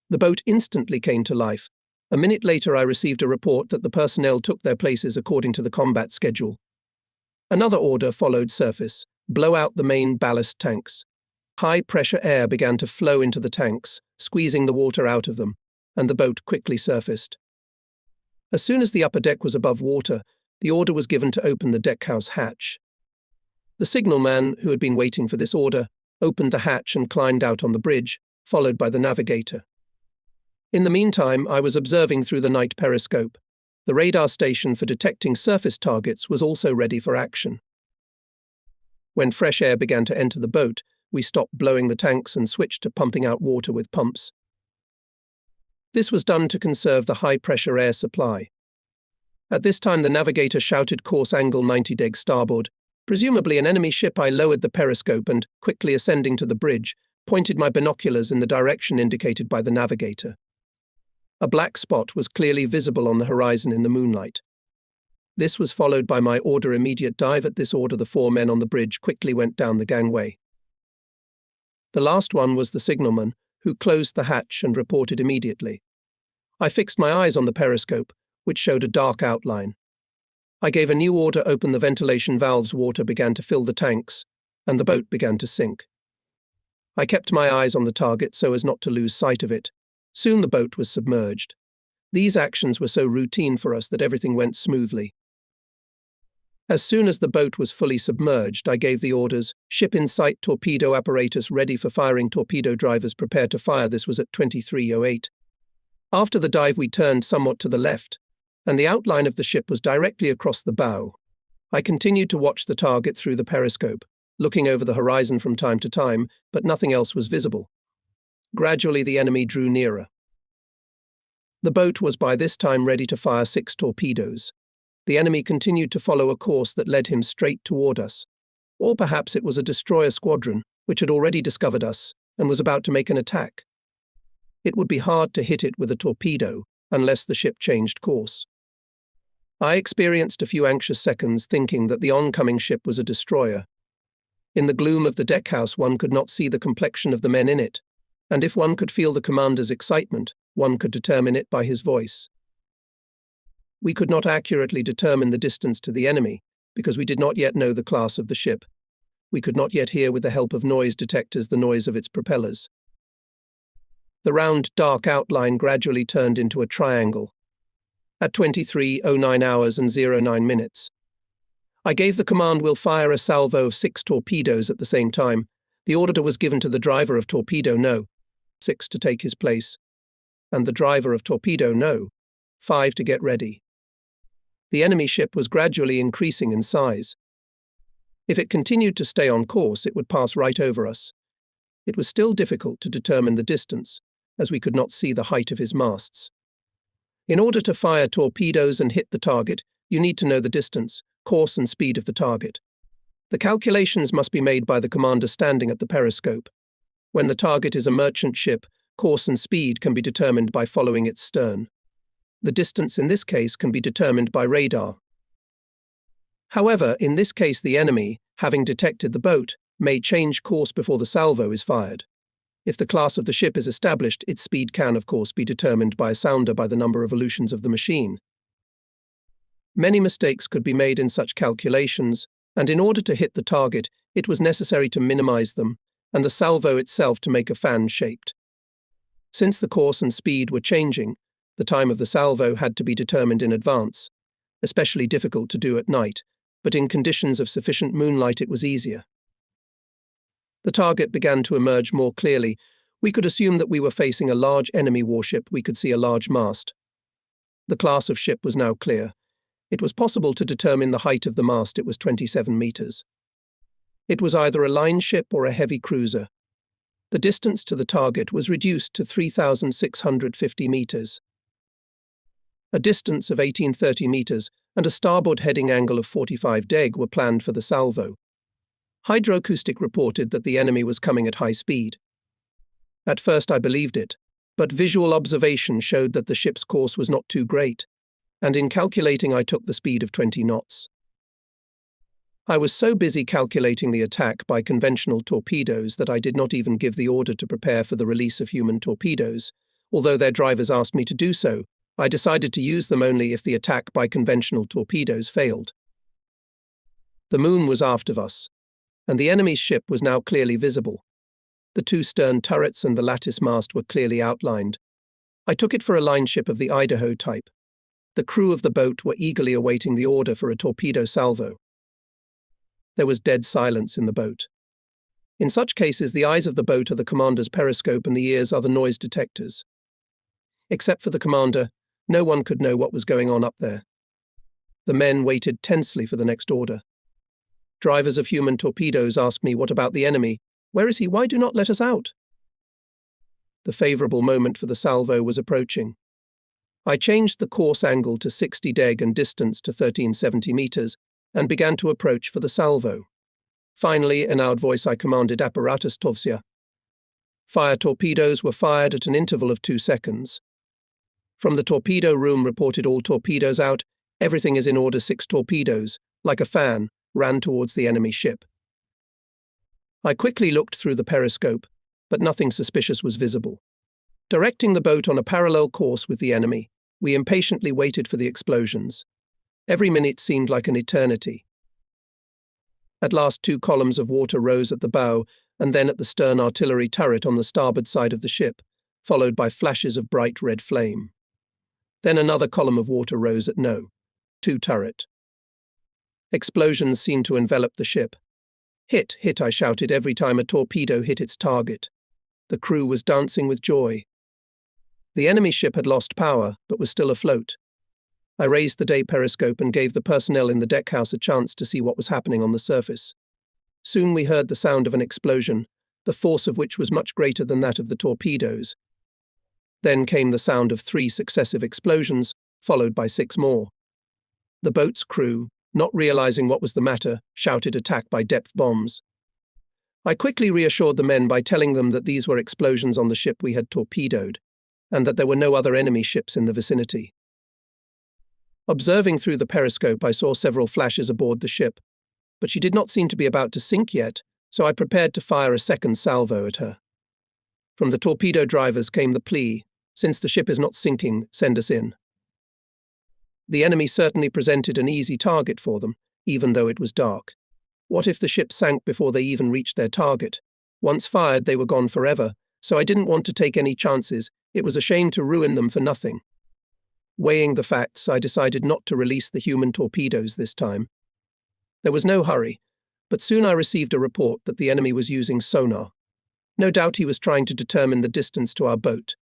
The boat instantly came to life. A minute later, I received a report that the personnel took their places according to the combat schedule. Another order followed: surface, blow out the main ballast tanks. High-pressure air began to flow into the tanks, squeezing the water out of them. and the boat quickly surfaced. As soon as the upper deck was above water, the order was given to open the deckhouse hatch. The signalman, who had been waiting for this order, opened the hatch and climbed out on the bridge, followed by the navigator. In the meantime, I was observing through the night periscope. The radar station for detecting surface targets was also ready for action. When fresh air began to enter the boat, we stopped blowing the tanks and switched to pumping out water with pumps. This was done to conserve the high-pressure air supply. At this time, the navigator shouted course angle 90 deg starboard. Presumably an enemy ship, I lowered the periscope and, quickly ascending to the bridge, pointed my binoculars in the direction indicated by the navigator. A black spot was clearly visible on the horizon in the moonlight. This was followed by my order immediate dive. At this order, the 4 men on the bridge quickly went down the gangway. The last one was the signalman, who closed the hatch and reported immediately. I fixed my eyes on the periscope, which showed a dark outline. I gave a new order, open the ventilation valves. Water began to fill the tanks, and the boat began to sink. I kept my eyes on the target so as not to lose sight of it. Soon the boat was submerged. These actions were so routine for us that everything went smoothly. As soon as the boat was fully submerged, I gave the orders, ship in sight, torpedo apparatus ready for firing, torpedo drivers prepare to fire. This was at 23:08. After the dive, we turned somewhat to the left, and the outline of the ship was directly across the bow. I continued to watch the target through the periscope, looking over the horizon from time to time, but nothing else was visible. Gradually, the enemy drew nearer. The boat was by this time ready to fire 6 torpedoes. The enemy continued to follow a course that led him straight toward us. Or perhaps it was a destroyer squadron, which had already discovered us and was about to make an attack. It would be hard to hit it with a torpedo unless the ship changed course. I experienced a few anxious seconds thinking that the oncoming ship was a destroyer. In the gloom of the deckhouse, one could not see the complexion of the men in it, and if one could feel the commander's excitement, one could determine it by his voice. We could not accurately determine the distance to the enemy, because we did not yet know the class of the ship. We could not yet hear with the help of noise detectors the noise of its propellers. The round, dark outline gradually turned into a triangle. At 23:09 hours and 09 minutes. I gave the command, we'll fire a salvo of 6 torpedoes at the same time. The order was given to the driver of Torpedo No. 6 to take his place, and the driver of Torpedo No. 5 to get ready. The enemy ship was gradually increasing in size. If it continued to stay on course, it would pass right over us. It was still difficult to determine the distance, as we could not see the height of his masts. In order to fire torpedoes and hit the target, you need to know the distance, course and speed of the target. The calculations must be made by the commander standing at the periscope. When the target is a merchant ship, course and speed can be determined by following its stern. The distance in this case can be determined by radar. However, in this case the enemy, having detected the boat, may change course before the salvo is fired. If the class of the ship is established, its speed can, of course, be determined by a sounder by the number of evolutions of the machine. Many mistakes could be made in such calculations, and in order to hit the target, it was necessary to minimize them, and the salvo itself to make a fan-shaped. Since the course and speed were changing, the time of the salvo had to be determined in advance, especially difficult to do at night, but in conditions of sufficient moonlight it was easier. The target began to emerge more clearly. We could assume that we were facing a large enemy warship. We could see a large mast. The class of ship was now clear. It was possible to determine the height of the mast. It was 27 meters. It was either a line ship or a heavy cruiser. The distance to the target was reduced to 3,650 meters. A distance of 1830 meters and a starboard heading angle of 45 deg were planned for the salvo. Hydroacoustic reported that the enemy was coming at high speed. At first I believed it, but visual observation showed that the ship's course was not too great, and in calculating I took the speed of 20 knots. I was so busy calculating the attack by conventional torpedoes that I did not even give the order to prepare for the release of human torpedoes. Although their drivers asked me to do so, I decided to use them only if the attack by conventional torpedoes failed. The moon was aft of us, and the enemy's ship was now clearly visible. The 2 stern turrets and the lattice mast were clearly outlined. I took it for a line ship of the Idaho type. The crew of the boat were eagerly awaiting the order for a torpedo salvo. There was dead silence in the boat. In such cases, the eyes of the boat are the commander's periscope and the ears are the noise detectors. Except for the commander, no one could know what was going on up there. The men waited tensely for the next order. Drivers of human torpedoes asked me, "What about the enemy? Where is he? Why do not let us out?" The favourable moment for the salvo was approaching. I changed the course angle to 60 deg and distance to 1370 meters and began to approach for the salvo. Finally, in a loud voice, I commanded apparatus tovsia. Fire torpedoes were fired at an interval of 2 seconds. From the torpedo room reported all torpedoes out, everything is in order. 6 torpedoes, like a fan, ran towards the enemy ship. I quickly looked through the periscope, but nothing suspicious was visible. Directing the boat on a parallel course with the enemy, we impatiently waited for the explosions. Every minute seemed like an eternity. At last 2 columns of water rose at the bow and then at the stern artillery turret on the starboard side of the ship, followed by flashes of bright red flame. Then another column of water rose at no. 2 turret. Explosions seemed to envelop the ship. "Hit, hit," I shouted every time a torpedo hit its target. The crew was dancing with joy. The enemy ship had lost power, but was still afloat. I raised the day periscope and gave the personnel in the deckhouse a chance to see what was happening on the surface. Soon we heard the sound of an explosion, the force of which was much greater than that of the torpedoes. Then came the sound of 3 successive explosions, followed by 6 more. The boat's crew, not realizing what was the matter, shouted attack by depth bombs. I quickly reassured the men by telling them that these were explosions on the ship we had torpedoed, and that there were no other enemy ships in the vicinity. Observing through the periscope, I saw several flashes aboard the ship, but she did not seem to be about to sink yet, so I prepared to fire a second salvo at her. From the torpedo drivers came the plea, "Since the ship is not sinking, send us in." The enemy certainly presented an easy target for them, even though it was dark. What if the ship sank before they even reached their target? Once fired, they were gone forever, so I didn't want to take any chances. It was a shame to ruin them for nothing. Weighing the facts, I decided not to release the human torpedoes this time. There was no hurry, but soon I received a report that the enemy was using sonar. No doubt he was trying to determine the distance to our boat.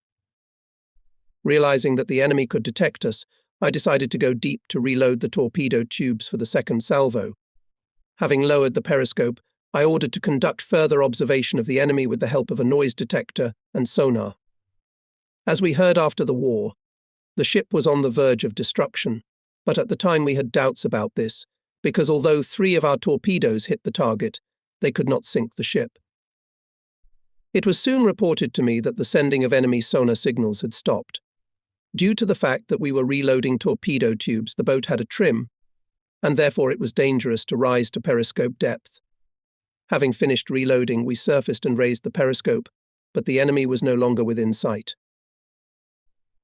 Realizing that the enemy could detect us, I decided to go deep to reload the torpedo tubes for the second salvo. Having lowered the periscope, I ordered to conduct further observation of the enemy with the help of a noise detector and sonar. As we heard after the war, the ship was on the verge of destruction, but at the time we had doubts about this, because although 3 of our torpedoes hit the target, they could not sink the ship. It was soon reported to me that the sending of enemy sonar signals had stopped. Due to the fact that we were reloading torpedo tubes, the boat had a trim, and therefore it was dangerous to rise to periscope depth. Having finished reloading, we surfaced and raised the periscope, but the enemy was no longer within sight.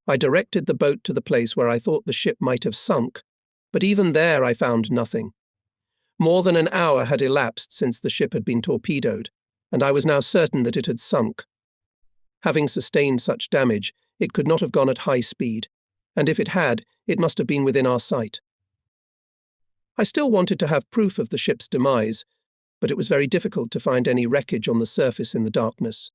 I directed the boat to the place where I thought the ship might have sunk, but even there I found nothing. More than an hour had elapsed since the ship had been torpedoed, and I was now certain that it had sunk. Having sustained such damage, it could not have gone at high speed, and if it had, it must have been within our sight. I still wanted to have proof of the ship's demise, but it was very difficult to find any wreckage on the surface in the darkness.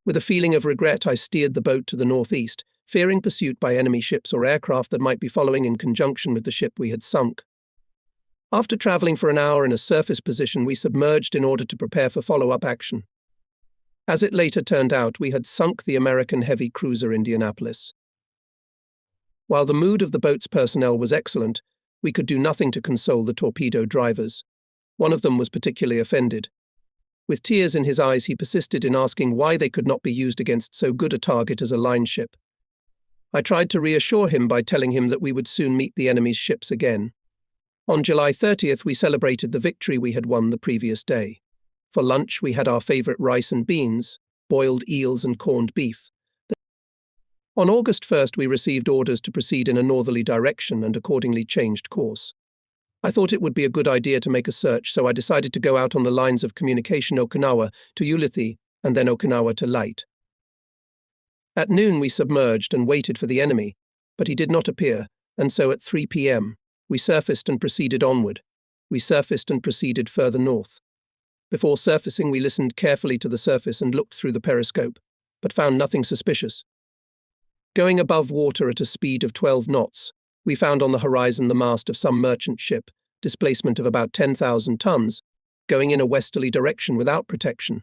With a feeling of regret, I steered the boat to the northeast, fearing pursuit by enemy ships or aircraft that might be following in conjunction with the ship we had sunk. After traveling for an hour in a surface position, we submerged in order to prepare for follow-up action. As it later turned out, we had sunk the American heavy cruiser Indianapolis. While the mood of the boat's personnel was excellent, we could do nothing to console the torpedo drivers. One of them was particularly offended. With tears in his eyes, he persisted in asking why they could not be used against so good a target as a line ship. I tried to reassure him by telling him that we would soon meet the enemy's ships again. On July 30th, we celebrated the victory we had won the previous day. For lunch, we had our favorite rice and beans, boiled eels and corned beef. On August 1st, we received orders to proceed in a northerly direction and accordingly changed course. I thought it would be a good idea to make a search, so I decided to go out on the lines of communication Okinawa to Ulithi and then Okinawa to Leyte. At noon we submerged and waited for the enemy, but he did not appear, and so at 3 p.m. we surfaced and proceeded onward. We surfaced and proceeded further north. Before surfacing we listened carefully to the surface and looked through the periscope, but found nothing suspicious. Going above water at a speed of 12 knots, we found on the horizon the mast of some merchant ship, displacement of about 10,000 tons, going in a westerly direction without protection.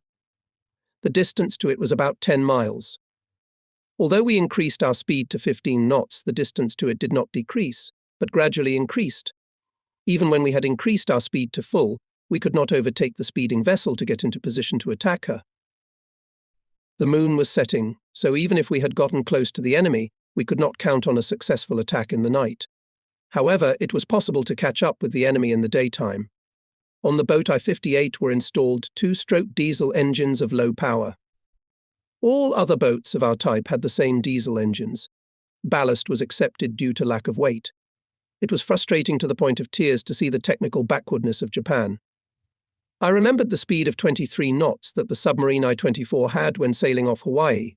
The distance to it was about 10 miles. Although we increased our speed to 15 knots, the distance to it did not decrease, but gradually increased. Even when we had increased our speed to full, we could not overtake the speeding vessel to get into position to attack her. The moon was setting, so even if we had gotten close to the enemy, we could not count on a successful attack in the night. However, it was possible to catch up with the enemy in the daytime. On the boat I-58 were installed 2-stroke diesel engines of low power. All other boats of our type had the same diesel engines. Ballast was accepted due to lack of weight. It was frustrating to the point of tears to see the technical backwardness of Japan. I remembered the speed of 23 knots that the submarine I-24 had when sailing off Hawaii.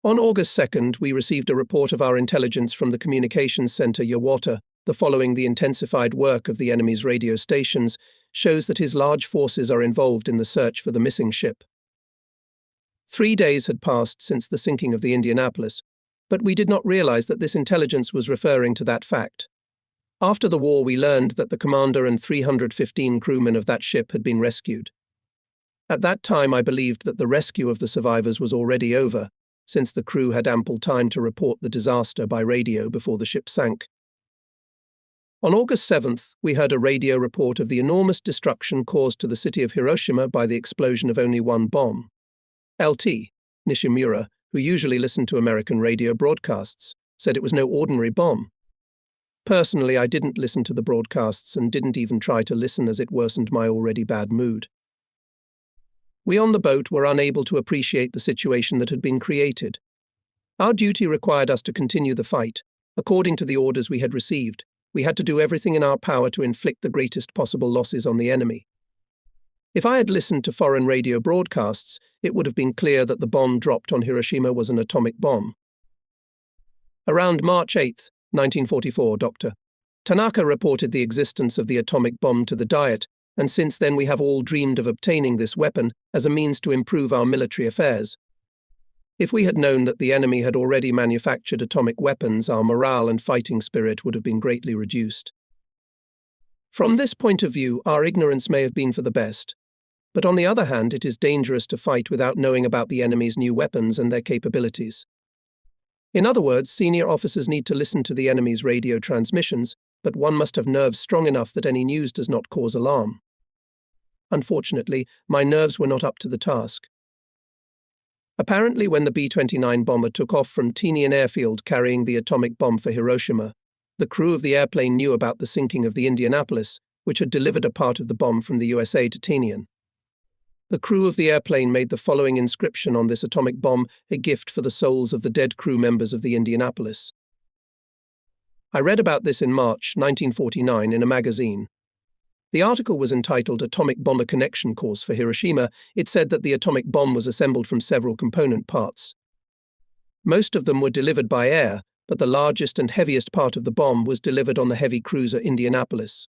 On August 2nd, we received a report of our intelligence from the communications center Yawata. The following the intensified work of the enemy's radio stations shows that his large forces are involved in the search for the missing ship. 3 days had passed since the sinking of the Indianapolis, but we did not realize that this intelligence was referring to that fact. After the war, we learned that the commander and 315 crewmen of that ship had been rescued. At that time, I believed that the rescue of the survivors was already over, since the crew had ample time to report the disaster by radio before the ship sank. On August 7th, we heard a radio report of the enormous destruction caused to the city of Hiroshima by the explosion of only one bomb. LT, Nishimura, who usually listened to American radio broadcasts, said it was no ordinary bomb. Personally, I didn't listen to the broadcasts and didn't even try to listen as it worsened my already bad mood. We on the boat were unable to appreciate the situation that had been created. Our duty required us to continue the fight. According to the orders we had received, we had to do everything in our power to inflict the greatest possible losses on the enemy. If I had listened to foreign radio broadcasts, it would have been clear that the bomb dropped on Hiroshima was an atomic bomb. Around March 8, 1944, Dr. Tanaka reported the existence of the atomic bomb to the Diet, and since then we have all dreamed of obtaining this weapon as a means to improve our military affairs. If we had known that the enemy had already manufactured atomic weapons, our morale and fighting spirit would have been greatly reduced. From this point of view, our ignorance may have been for the best. But on the other hand, it is dangerous to fight without knowing about the enemy's new weapons and their capabilities. In other words, senior officers need to listen to the enemy's radio transmissions, but one must have nerves strong enough that any news does not cause alarm. Unfortunately, my nerves were not up to the task. Apparently, when the B-29 bomber took off from Tinian Airfield carrying the atomic bomb for Hiroshima, the crew of the airplane knew about the sinking of the Indianapolis, which had delivered a part of the bomb from the USA to Tinian. The crew of the airplane made the following inscription on this atomic bomb, a gift for the souls of the dead crew members of the Indianapolis. I read about this in March 1949 in a magazine. The article was entitled Atomic Bomber Connection Course for Hiroshima. It said that the atomic bomb was assembled from several component parts. Most of them were delivered by air, but the largest and heaviest part of the bomb was delivered on the heavy cruiser Indianapolis.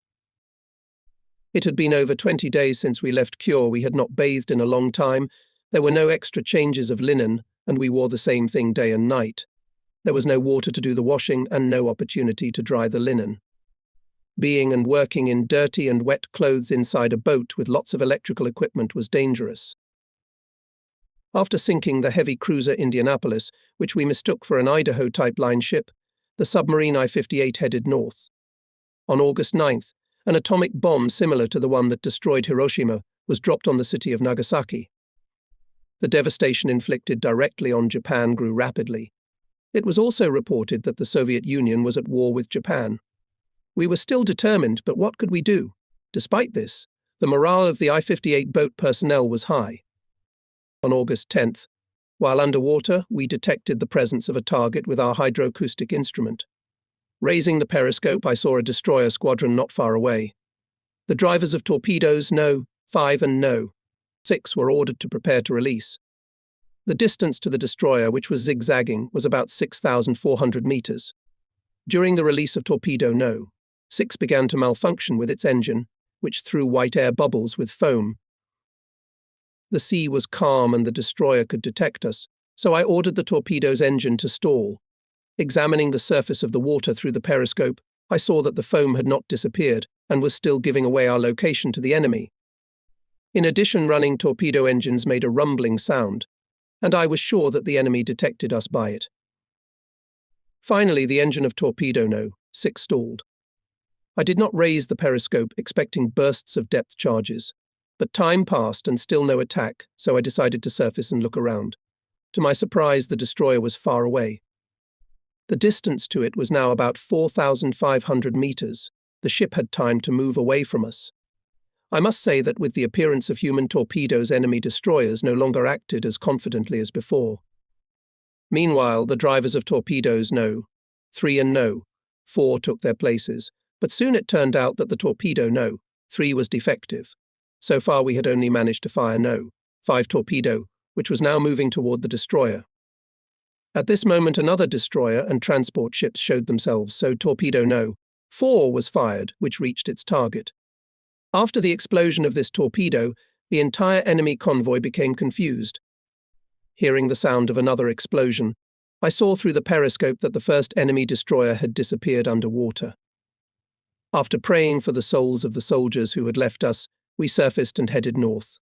It had been over 20 days since we left Kure. We had not bathed in a long time. There were no extra changes of linen, and we wore the same thing day and night. There was no water to do the washing and no opportunity to dry the linen. Being and working in dirty and wet clothes inside a boat with lots of electrical equipment was dangerous. After sinking the heavy cruiser Indianapolis, which we mistook for an Idaho-type line ship, the submarine I-58 headed north. On August 9th, an atomic bomb similar to the one that destroyed Hiroshima was dropped on the city of Nagasaki. The devastation inflicted directly on Japan grew rapidly. It was also reported that the Soviet Union was at war with Japan. We were still determined, but what could we do? Despite this, the morale of the I-58 boat personnel was high. On August 10th, while underwater, we detected the presence of a target with our hydroacoustic instrument. Raising the periscope, I saw a destroyer squadron not far away. The drivers of torpedoes, No. 5 and No. 6 were ordered to prepare to release. The distance to the destroyer, which was zigzagging, was about 6,400 meters. During the release of Torpedo No. 6 began to malfunction with its engine, which threw white air bubbles with foam. The sea was calm and the destroyer could detect us, so I ordered the torpedo's engine to stall. Examining the surface of the water through the periscope, I saw that the foam had not disappeared and was still giving away our location to the enemy. In addition, running torpedo engines made a rumbling sound, and I was sure that the enemy detected us by it. Finally, the engine of Torpedo No. 6 stalled. I did not raise the periscope, expecting bursts of depth charges, but time passed and still no attack, so I decided to surface and look around. To my surprise, the destroyer was far away. The distance to it was now about 4,500 meters. The ship had time to move away from us. I must say that with the appearance of human torpedoes, enemy destroyers no longer acted as confidently as before. Meanwhile, the drivers of Torpedoes No. 3 and No. 4 took their places, but soon it turned out that the Torpedo No. 3 was defective. So far we had only managed to fire No. 5 torpedo, which was now moving toward the destroyer. At this moment another destroyer and transport ships showed themselves, so Torpedo No. 4 was fired, which reached its target. After the explosion of this torpedo, the entire enemy convoy became confused. Hearing the sound of another explosion, I saw through the periscope that the first enemy destroyer had disappeared underwater. After praying for the souls of the soldiers who had left us, we surfaced and headed north.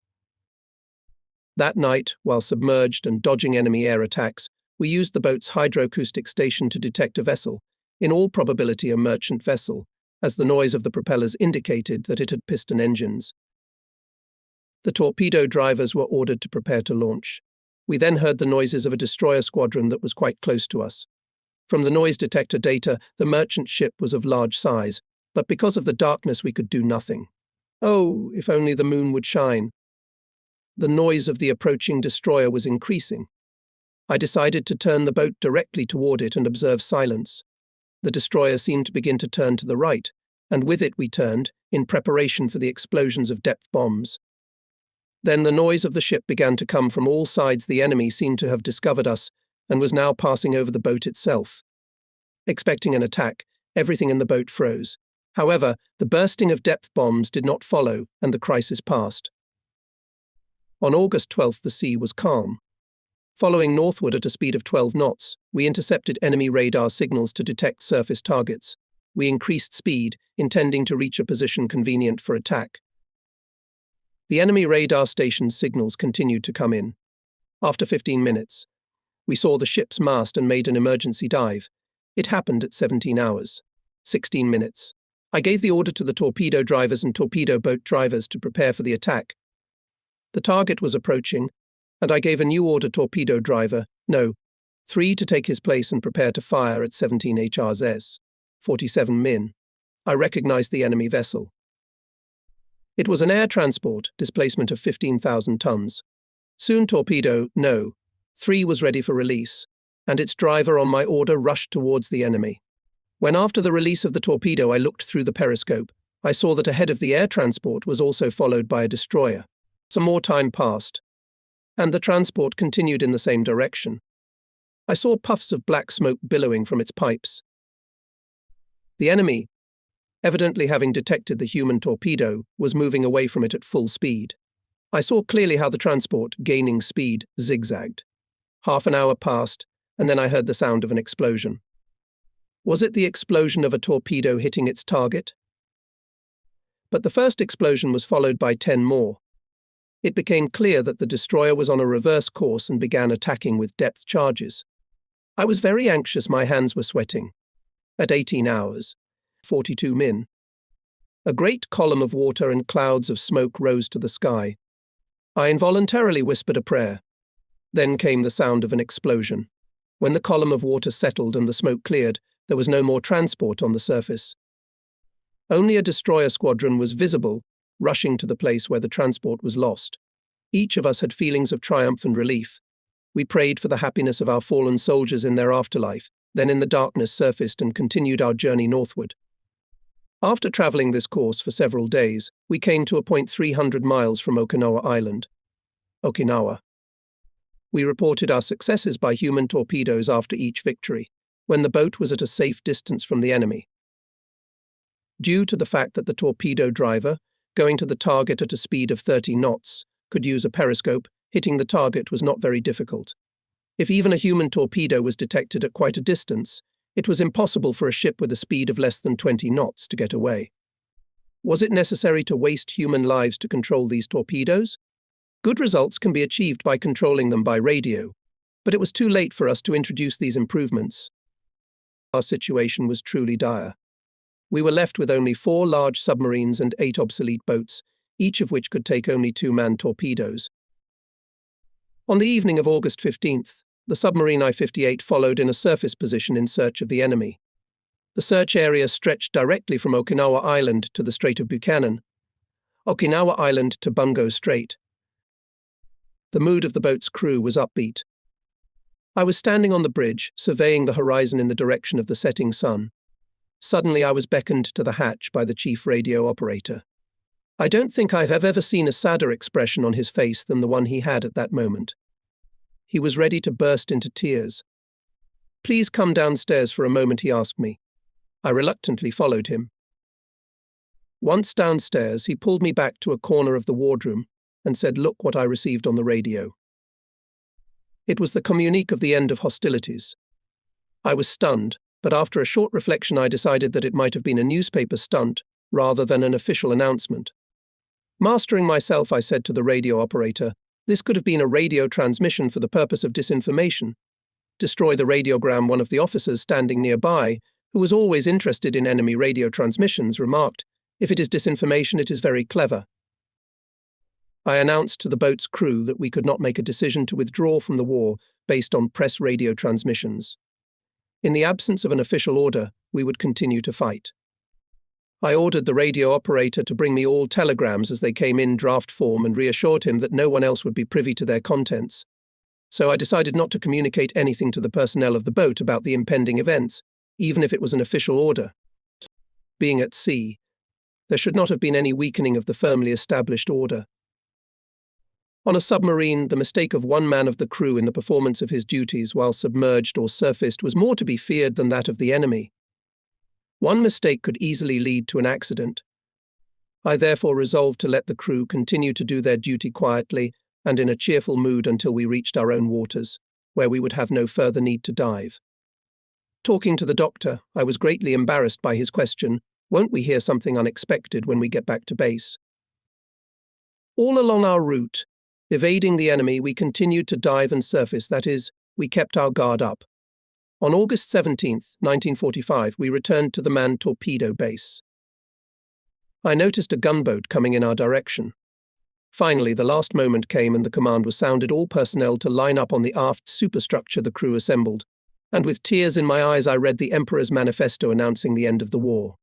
That night, while submerged and dodging enemy air attacks, we used the boat's hydroacoustic station to detect a vessel, in all probability a merchant vessel, as the noise of the propellers indicated that it had piston engines. The torpedo drivers were ordered to prepare to launch. We then heard the noises of a destroyer squadron that was quite close to us. From the noise detector data, the merchant ship was of large size, but because of the darkness we could do nothing. Oh, if only the moon would shine. The noise of the approaching destroyer was increasing. I decided to turn the boat directly toward it and observe silence. The destroyer seemed to begin to turn to the right, and with it we turned, in preparation for the explosions of depth bombs. Then the noise of the ship began to come from all sides. The enemy seemed to have discovered us and was now passing over the boat itself. Expecting an attack, everything in the boat froze. However, the bursting of depth bombs did not follow, and the crisis passed. On August 12th, the sea was calm. Following northward at a speed of 12 knots, we intercepted enemy radar signals to detect surface targets. We increased speed, intending to reach a position convenient for attack. The enemy radar station's signals continued to come in. After 15 minutes, we saw the ship's mast and made an emergency dive. It happened at 17 hours, 16 minutes. I gave the order to the torpedo drivers and torpedo boat drivers to prepare for the attack. The target was approaching, and I gave a new order torpedo driver, No. 3, to take his place and prepare to fire at 17 HRS, 47 min. I recognized the enemy vessel. It was an air transport, displacement of 15,000 tons. Soon Torpedo No. 3 was ready for release, and its driver on my order rushed towards the enemy. When after the release of the torpedo I looked through the periscope, I saw that ahead of the air transport was also followed by a destroyer. Some more time passed, and the transport continued in the same direction. I saw puffs of black smoke billowing from its pipes. The enemy, evidently having detected the human torpedo, was moving away from it at full speed. I saw clearly how the transport, gaining speed, zigzagged. Half an hour passed, and then I heard the sound of an explosion. Was it the explosion of a torpedo hitting its target? But the first explosion was followed by 10 more. It became clear that the destroyer was on a reverse course and began attacking with depth charges. I was very anxious, my hands were sweating. At 18 hours, 42 min, a great column of water and clouds of smoke rose to the sky. I involuntarily whispered a prayer. Then came the sound of an explosion. When the column of water settled and the smoke cleared, there was no more transport on the surface. Only a destroyer squadron was visible, rushing to the place where the transport was lost. Each of us had feelings of triumph and relief. We prayed for the happiness of our fallen soldiers in their afterlife, then in the darkness surfaced and continued our journey northward. After traveling this course for several days, we came to a point 300 miles from Okinawa Island. Okinawa. We reported our successes by human torpedoes after each victory, when the boat was at a safe distance from the enemy. Due to the fact that the torpedo driver, going to the target at a speed of 30 knots, could use a periscope, hitting the target was not very difficult. If even a human torpedo was detected at quite a distance, it was impossible for a ship with a speed of less than 20 knots to get away. Was it necessary to waste human lives to control these torpedoes? Good results can be achieved by controlling them by radio, but it was too late for us to introduce these improvements. Our situation was truly dire. We were left with only 4 large submarines and 8 obsolete boats, each of which could take only 2-man torpedoes. On the evening of August 15th, the submarine I-58 followed in a surface position in search of the enemy. The search area stretched directly from Okinawa Island to the Strait of Buchanan, Okinawa Island to Bungo Strait. The mood of the boat's crew was upbeat. I was standing on the bridge, surveying the horizon in the direction of the setting sun. Suddenly I was beckoned to the hatch by the chief radio operator. I don't think I've ever seen a sadder expression on his face than the one he had at that moment. He was ready to burst into tears. "Please come downstairs for a moment," he asked me. I reluctantly followed him. Once downstairs, he pulled me back to a corner of the wardroom and said, "Look what I received on the radio." It was the communique of the end of hostilities. I was stunned, but after a short reflection I decided that it might have been a newspaper stunt rather than an official announcement. Mastering myself, I said to the radio operator, "This could have been a radio transmission for the purpose of disinformation. Destroy the radiogram." One of the officers standing nearby, who was always interested in enemy radio transmissions, remarked, "If it is disinformation, it is very clever." I announced to the boat's crew that we could not make a decision to withdraw from the war based on press radio transmissions. In the absence of an official order, we would continue to fight. I ordered the radio operator to bring me all telegrams as they came in draft form and reassured him that no one else would be privy to their contents. So I decided not to communicate anything to the personnel of the boat about the impending events, even if it was an official order. Being at sea, there should not have been any weakening of the firmly established order. On a submarine, the mistake of one man of the crew in the performance of his duties while submerged or surfaced was more to be feared than that of the enemy. One mistake could easily lead to an accident. I therefore resolved to let the crew continue to do their duty quietly and in a cheerful mood until we reached our own waters, where we would have no further need to dive. Talking to the doctor, I was greatly embarrassed by his question, "Won't we hear something unexpected when we get back to base?" All along our route, evading the enemy, we continued to dive and surface, that is, we kept our guard up. On August 17th, 1945, we returned to the manned torpedo base. I noticed a gunboat coming in our direction. Finally, the last moment came and the command was sounded, all personnel to line up on the aft superstructure the crew assembled, and with tears in my eyes I read the Emperor's manifesto announcing the end of the war.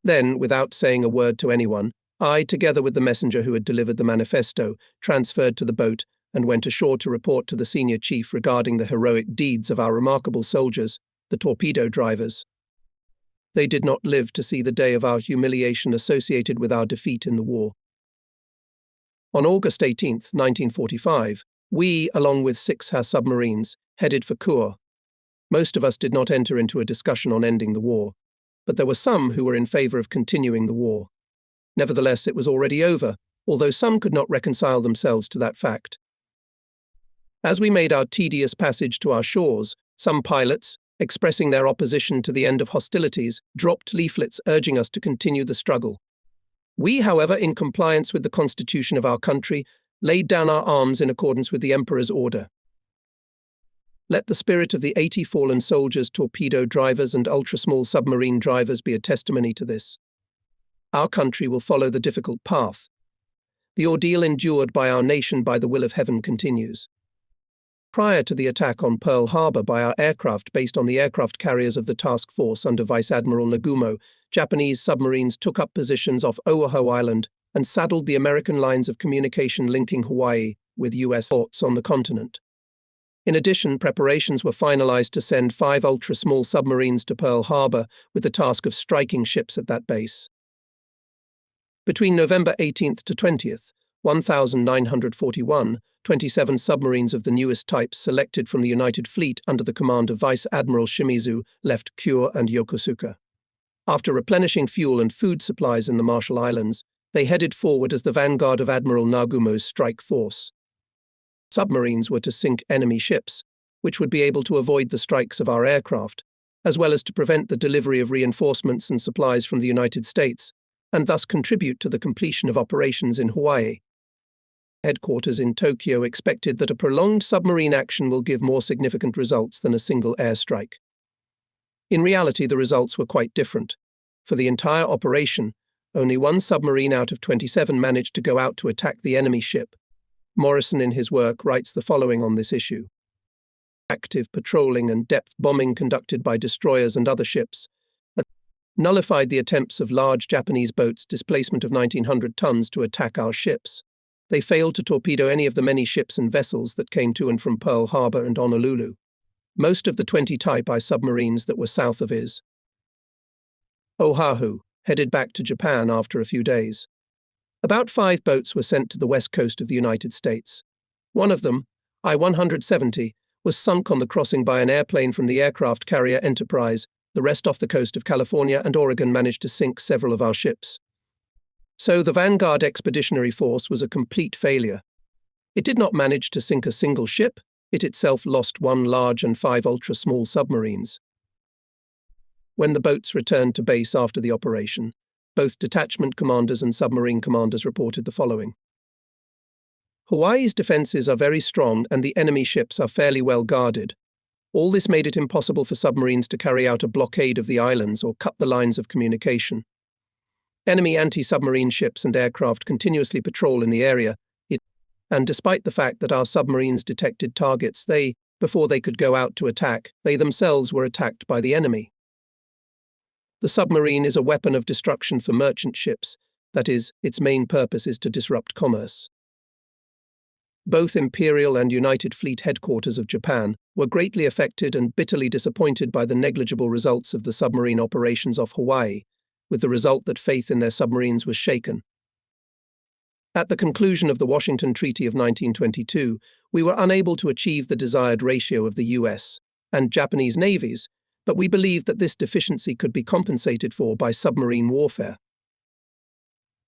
Then, without saying a word to anyone, I, together with the messenger who had delivered the manifesto, transferred to the boat and went ashore to report to the senior chief regarding the heroic deeds of our remarkable soldiers, the torpedo drivers. They did not live to see the day of our humiliation associated with our defeat in the war. On August 18th, 1945, we, along with 6 submarines, headed for Kure. Most of us did not enter into a discussion on ending the war, but there were some who were in favor of continuing the war. Nevertheless, it was already over, although some could not reconcile themselves to that fact. As we made our tedious passage to our shores, some pilots, expressing their opposition to the end of hostilities, dropped leaflets urging us to continue the struggle. We, however, in compliance with the constitution of our country, laid down our arms in accordance with the Emperor's order. Let the spirit of the 80 fallen soldiers, torpedo drivers and ultra-small submarine drivers be a testimony to this. Our country will follow the difficult path. The ordeal endured by our nation by the will of heaven continues. Prior to the attack on Pearl Harbor by our aircraft based on the aircraft carriers of the task force under Vice Admiral Nagumo, Japanese submarines took up positions off Oahu Island and saddled the American lines of communication linking Hawaii with U.S. ports on the continent. In addition, preparations were finalized to send 5 ultra-small submarines to Pearl Harbor with the task of striking ships at that base. Between November 18th to 20th, 1941, 27 submarines of the newest types selected from the United Fleet under the command of Vice Admiral Shimizu left Kure and Yokosuka. After replenishing fuel and food supplies in the Marshall Islands, they headed forward as the vanguard of Admiral Nagumo's strike force. Submarines were to sink enemy ships, which would be able to avoid the strikes of our aircraft, as well as to prevent the delivery of reinforcements and supplies from the United States, and thus contribute to the completion of operations in Hawaii. Headquarters in Tokyo expected that a prolonged submarine action will give more significant results than a single airstrike. In reality, the results were quite different. For the entire operation, only one submarine out of 27 managed to go out to attack the enemy ship. Morrison in his work writes the following on this issue. Active patrolling and depth bombing conducted by destroyers and other ships nullified the attempts of large Japanese boats' displacement of 1,900 tons to attack our ships. They failed to torpedo any of the many ships and vessels that came to and from Pearl Harbor and Honolulu. Most of the 20 Type I submarines that were south of is Oahu headed back to Japan after a few days. About 5 boats were sent to the west coast of the United States. One of them, I-170, was sunk on the crossing by an airplane from the aircraft carrier Enterprise. The rest off the coast of California and Oregon managed to sink several of our ships. So the Vanguard Expeditionary Force was a complete failure. It did not manage to sink a single ship. It itself lost 1 large and 5 ultra-small submarines. When the boats returned to base after the operation, both detachment commanders and submarine commanders reported the following. Hawaii's defenses are very strong and the enemy ships are fairly well guarded. All this made it impossible for submarines to carry out a blockade of the islands or cut the lines of communication. Enemy anti-submarine ships and aircraft continuously patrol in the area, and despite the fact that our submarines detected targets, before they could go out to attack, they themselves were attacked by the enemy. The submarine is a weapon of destruction for merchant ships, that is, its main purpose is to disrupt commerce. Both Imperial and United Fleet headquarters of Japan were greatly affected and bitterly disappointed by the negligible results of the submarine operations off Hawaii, with the result that faith in their submarines was shaken. At the conclusion of the Washington Treaty of 1922, we were unable to achieve the desired ratio of the US and Japanese navies, but we believed that this deficiency could be compensated for by submarine warfare.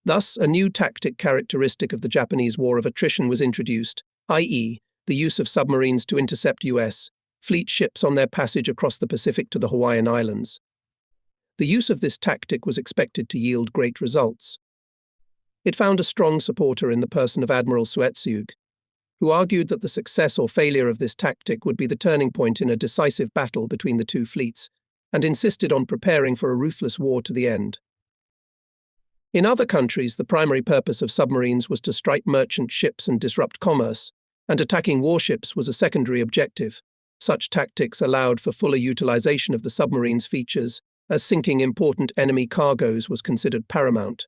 Thus, a new tactic characteristic of the Japanese war of attrition was introduced, i.e., the use of submarines to intercept US fleet ships on their passage across the Pacific to the Hawaiian Islands. The use of this tactic was expected to yield great results. It found a strong supporter in the person of Admiral Suetsuge, who argued that the success or failure of this tactic would be the turning point in a decisive battle between the two fleets, and insisted on preparing for a ruthless war to the end. In other countries, the primary purpose of submarines was to strike merchant ships and disrupt commerce, and attacking warships was a secondary objective. Such tactics allowed for fuller utilization of the submarine's features, as sinking important enemy cargoes was considered paramount.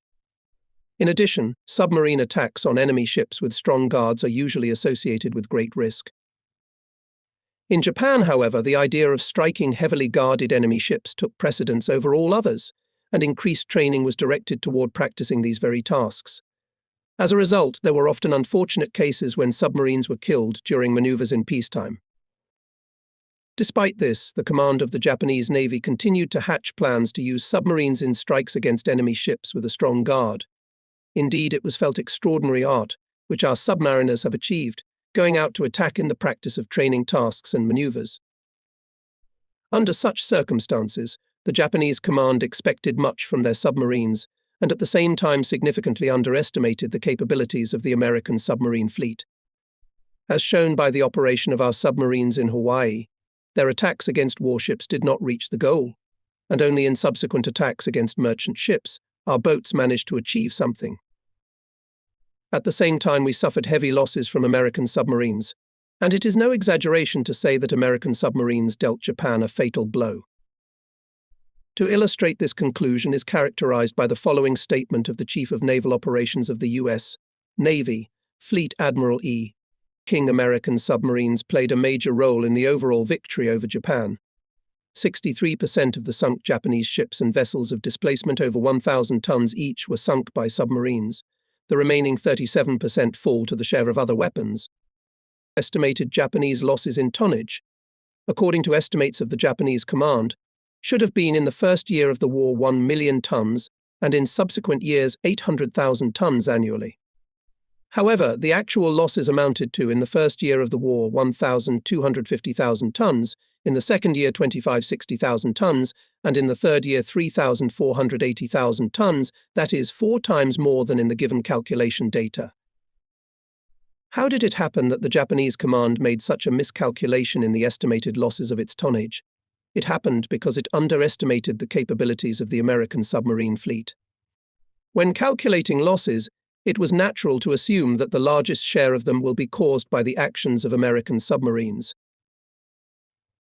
In addition, submarine attacks on enemy ships with strong guards are usually associated with great risk. In Japan, however, the idea of striking heavily guarded enemy ships took precedence over all others, and increased training was directed toward practicing these very tasks. As a result, there were often unfortunate cases when submarines were killed during maneuvers in peacetime. Despite this, the command of the Japanese Navy continued to hatch plans to use submarines in strikes against enemy ships with a strong guard. Indeed, it was felt extraordinary art, which our submariners have achieved, going out to attack in the practice of training tasks and maneuvers. Under such circumstances, the Japanese command expected much from their submarines, and at the same time significantly underestimated the capabilities of the American submarine fleet. As shown by the operation of our submarines in Hawaii, their attacks against warships did not reach the goal, and only in subsequent attacks against merchant ships, our boats managed to achieve something. At the same time, we suffered heavy losses from American submarines, and it is no exaggeration to say that American submarines dealt Japan a fatal blow. To illustrate this conclusion is characterized by the following statement of the Chief of Naval Operations of the U.S. Navy, Fleet Admiral E. King. American submarines played a major role in the overall victory over Japan. 63% of the sunk Japanese ships and vessels of displacement over 1,000 tons each were sunk by submarines. The remaining 37% fall to the share of other weapons. Estimated Japanese losses in tonnage, according to estimates of the Japanese command, should have been in the first year of the war 1 million tons and in subsequent years 800,000 tons annually. However, the actual losses amounted to, in the first year of the war, 1,250,000 tons, in the second year 2,560,000 tons, and in the third year 3,480,000 tons, that is 4 times more than in the given calculation data. How did it happen that the Japanese command made such a miscalculation in the estimated losses of its tonnage? It happened because it underestimated the capabilities of the American submarine fleet. When calculating losses, it was natural to assume that the largest share of them will be caused by the actions of American submarines.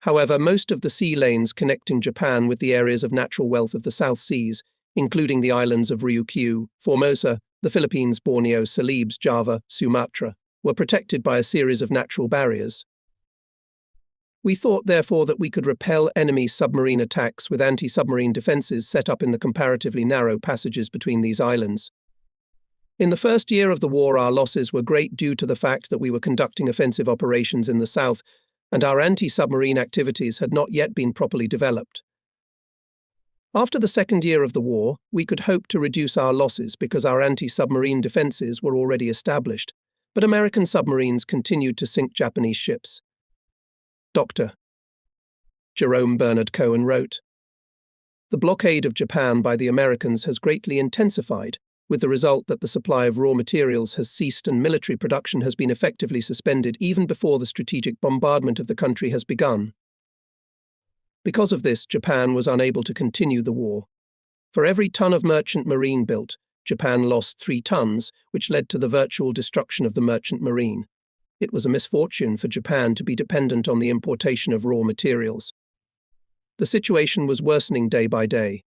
However, most of the sea lanes connecting Japan with the areas of natural wealth of the South Seas, including the islands of Ryukyu, Formosa, the Philippines, Borneo, Celebes, Java, Sumatra, were protected by a series of natural barriers. We thought, therefore, that we could repel enemy submarine attacks with anti-submarine defenses set up in the comparatively narrow passages between these islands. In the first year of the war, our losses were great due to the fact that we were conducting offensive operations in the south, and our anti-submarine activities had not yet been properly developed. After the second year of the war, we could hope to reduce our losses because our anti-submarine defenses were already established, but American submarines continued to sink Japanese ships. Dr. Jerome Bernard Cohen wrote, "The blockade of Japan by the Americans has greatly intensified, with the result that the supply of raw materials has ceased and military production has been effectively suspended even before the strategic bombardment of the country has begun. Because of this, Japan was unable to continue the war. For every ton of merchant marine built, Japan lost 3 tons, which led to the virtual destruction of the merchant marine. It was a misfortune for Japan to be dependent on the importation of raw materials. The situation was worsening day by day.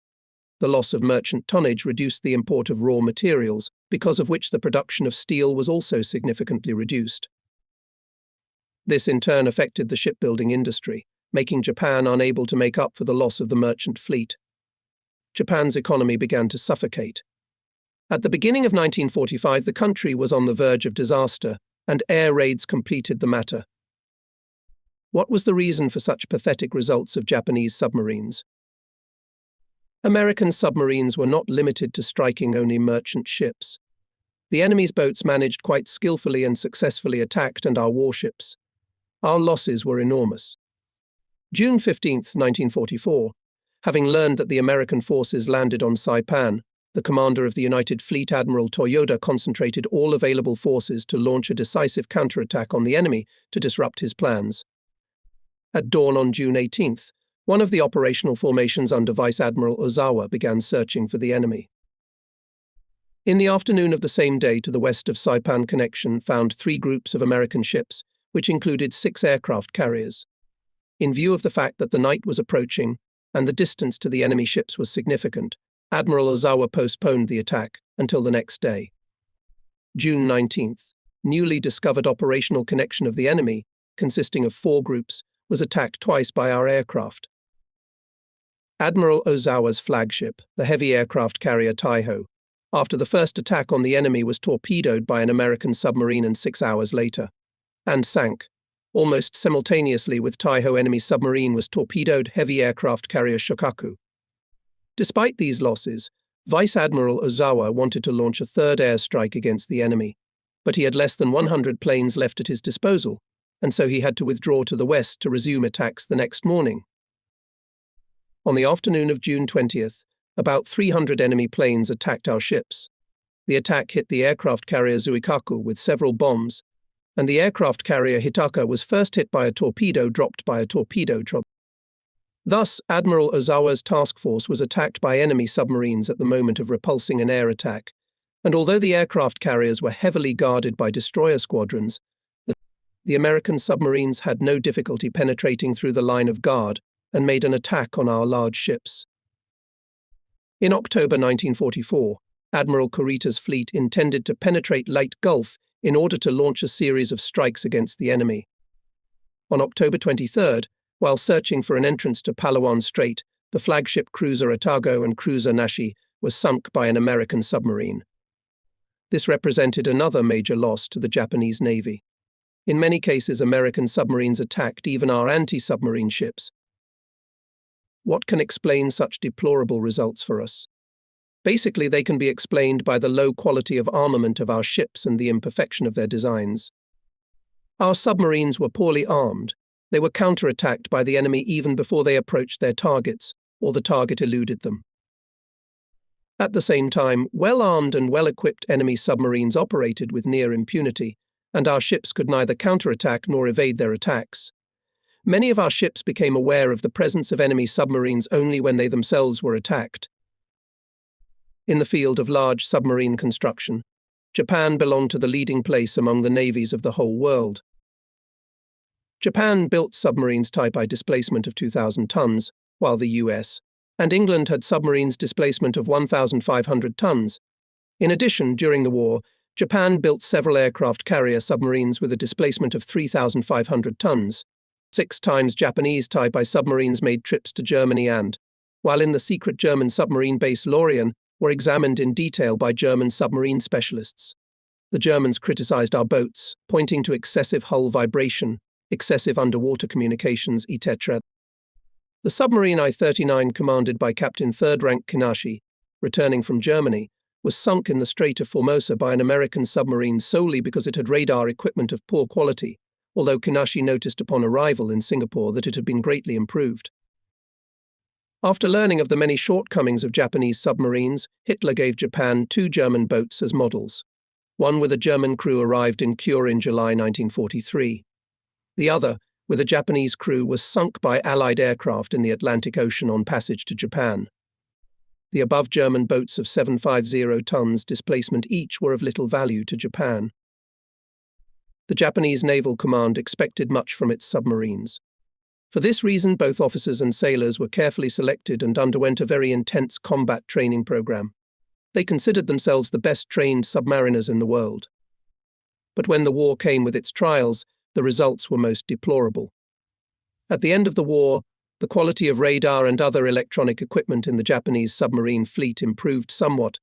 The loss of merchant tonnage reduced the import of raw materials, because of which the production of steel was also significantly reduced. This in turn affected the shipbuilding industry, making Japan unable to make up for the loss of the merchant fleet. Japan's economy began to suffocate. At the beginning of 1945, the country was on the verge of disaster, and air raids completed the matter. What was the reason for such pathetic results of Japanese submarines? American submarines were not limited to striking only merchant ships. The enemy's boats managed quite skillfully and successfully attacked and our warships. Our losses were enormous. June 15, 1944, having learned that the American forces landed on Saipan, the commander of the United Fleet, Admiral Toyoda, concentrated all available forces to launch a decisive counterattack on the enemy to disrupt his plans. At dawn on June 18th, one of the operational formations under Vice Admiral Ozawa began searching for the enemy. In the afternoon of the same day, to the west of Saipan Connection, found 3 groups of American ships, which included 6 aircraft carriers. In view of the fact that the night was approaching and the distance to the enemy ships was significant, Admiral Ozawa postponed the attack until the next day. June 19th, newly discovered operational connection of the enemy, consisting of 4 groups, was attacked twice by our aircraft. Admiral Ozawa's flagship, the heavy aircraft carrier Taiho, after the first attack on the enemy, was torpedoed by an American submarine and 6 hours later, and sank. Almost simultaneously with Taiho, enemy submarine was torpedoed heavy aircraft carrier Shokaku. Despite these losses, Vice Admiral Ozawa wanted to launch a 3rd airstrike against the enemy, but he had less than 100 planes left at his disposal, and so he had to withdraw to the west to resume attacks the next morning. On the afternoon of June 20th, about 300 enemy planes attacked our ships. The attack hit the aircraft carrier Zuikaku with several bombs, and the aircraft carrier Hitaka was first hit by a torpedo dropped by a torpedo troop. Thus, Admiral Ozawa's task force was attacked by enemy submarines at the moment of repulsing an air attack, and although the aircraft carriers were heavily guarded by destroyer squadrons, the American submarines had no difficulty penetrating through the line of guard and made an attack on our large ships. In October 1944, Admiral Kurita's fleet intended to penetrate Leyte Gulf in order to launch a series of strikes against the enemy. On October 23rd, while searching for an entrance to Palawan Strait, the flagship cruiser Otago and cruiser Nashi was sunk by an American submarine. This represented another major loss to the Japanese Navy. In many cases, American submarines attacked even our anti-submarine ships. What can explain such deplorable results for us? Basically, they can be explained by the low quality of armament of our ships and the imperfection of their designs. Our submarines were poorly armed. They were counterattacked by the enemy even before they approached their targets, or the target eluded them. At the same time, well-armed and well-equipped enemy submarines operated with near impunity, and our ships could neither counterattack nor evade their attacks. Many of our ships became aware of the presence of enemy submarines only when they themselves were attacked. In the field of large submarine construction, Japan belonged to the leading place among the navies of the whole world. Japan built submarines Type I displacement of 2,000 tons, while the US and England had submarines displacement of 1,500 tons. In addition, during the war, Japan built several aircraft carrier submarines with a displacement of 3,500 tons. 6 times Japanese Type I submarines made trips to Germany and, while in the secret German submarine base Lorient, were examined in detail by German submarine specialists. The Germans criticized our boats, pointing to excessive hull vibration, excessive underwater communications, etc. The submarine I-39, commanded by Captain 3rd Rank Kinashi, returning from Germany, was sunk in the Strait of Formosa by an American submarine solely because it had radar equipment of poor quality, although Kinashi noticed upon arrival in Singapore that it had been greatly improved. After learning of the many shortcomings of Japanese submarines, Hitler gave Japan 2 German boats as models. One with a German crew arrived in Kure in July 1943. The other, with a Japanese crew, was sunk by Allied aircraft in the Atlantic Ocean on passage to Japan. The above German boats of 750 tons displacement each were of little value to Japan. The Japanese Naval Command expected much from its submarines. For this reason, both officers and sailors were carefully selected and underwent a very intense combat training program. They considered themselves the best trained submariners in the world. But when the war came with its trials, the results were most deplorable. At the end of the war, the quality of radar and other electronic equipment in the Japanese submarine fleet improved somewhat,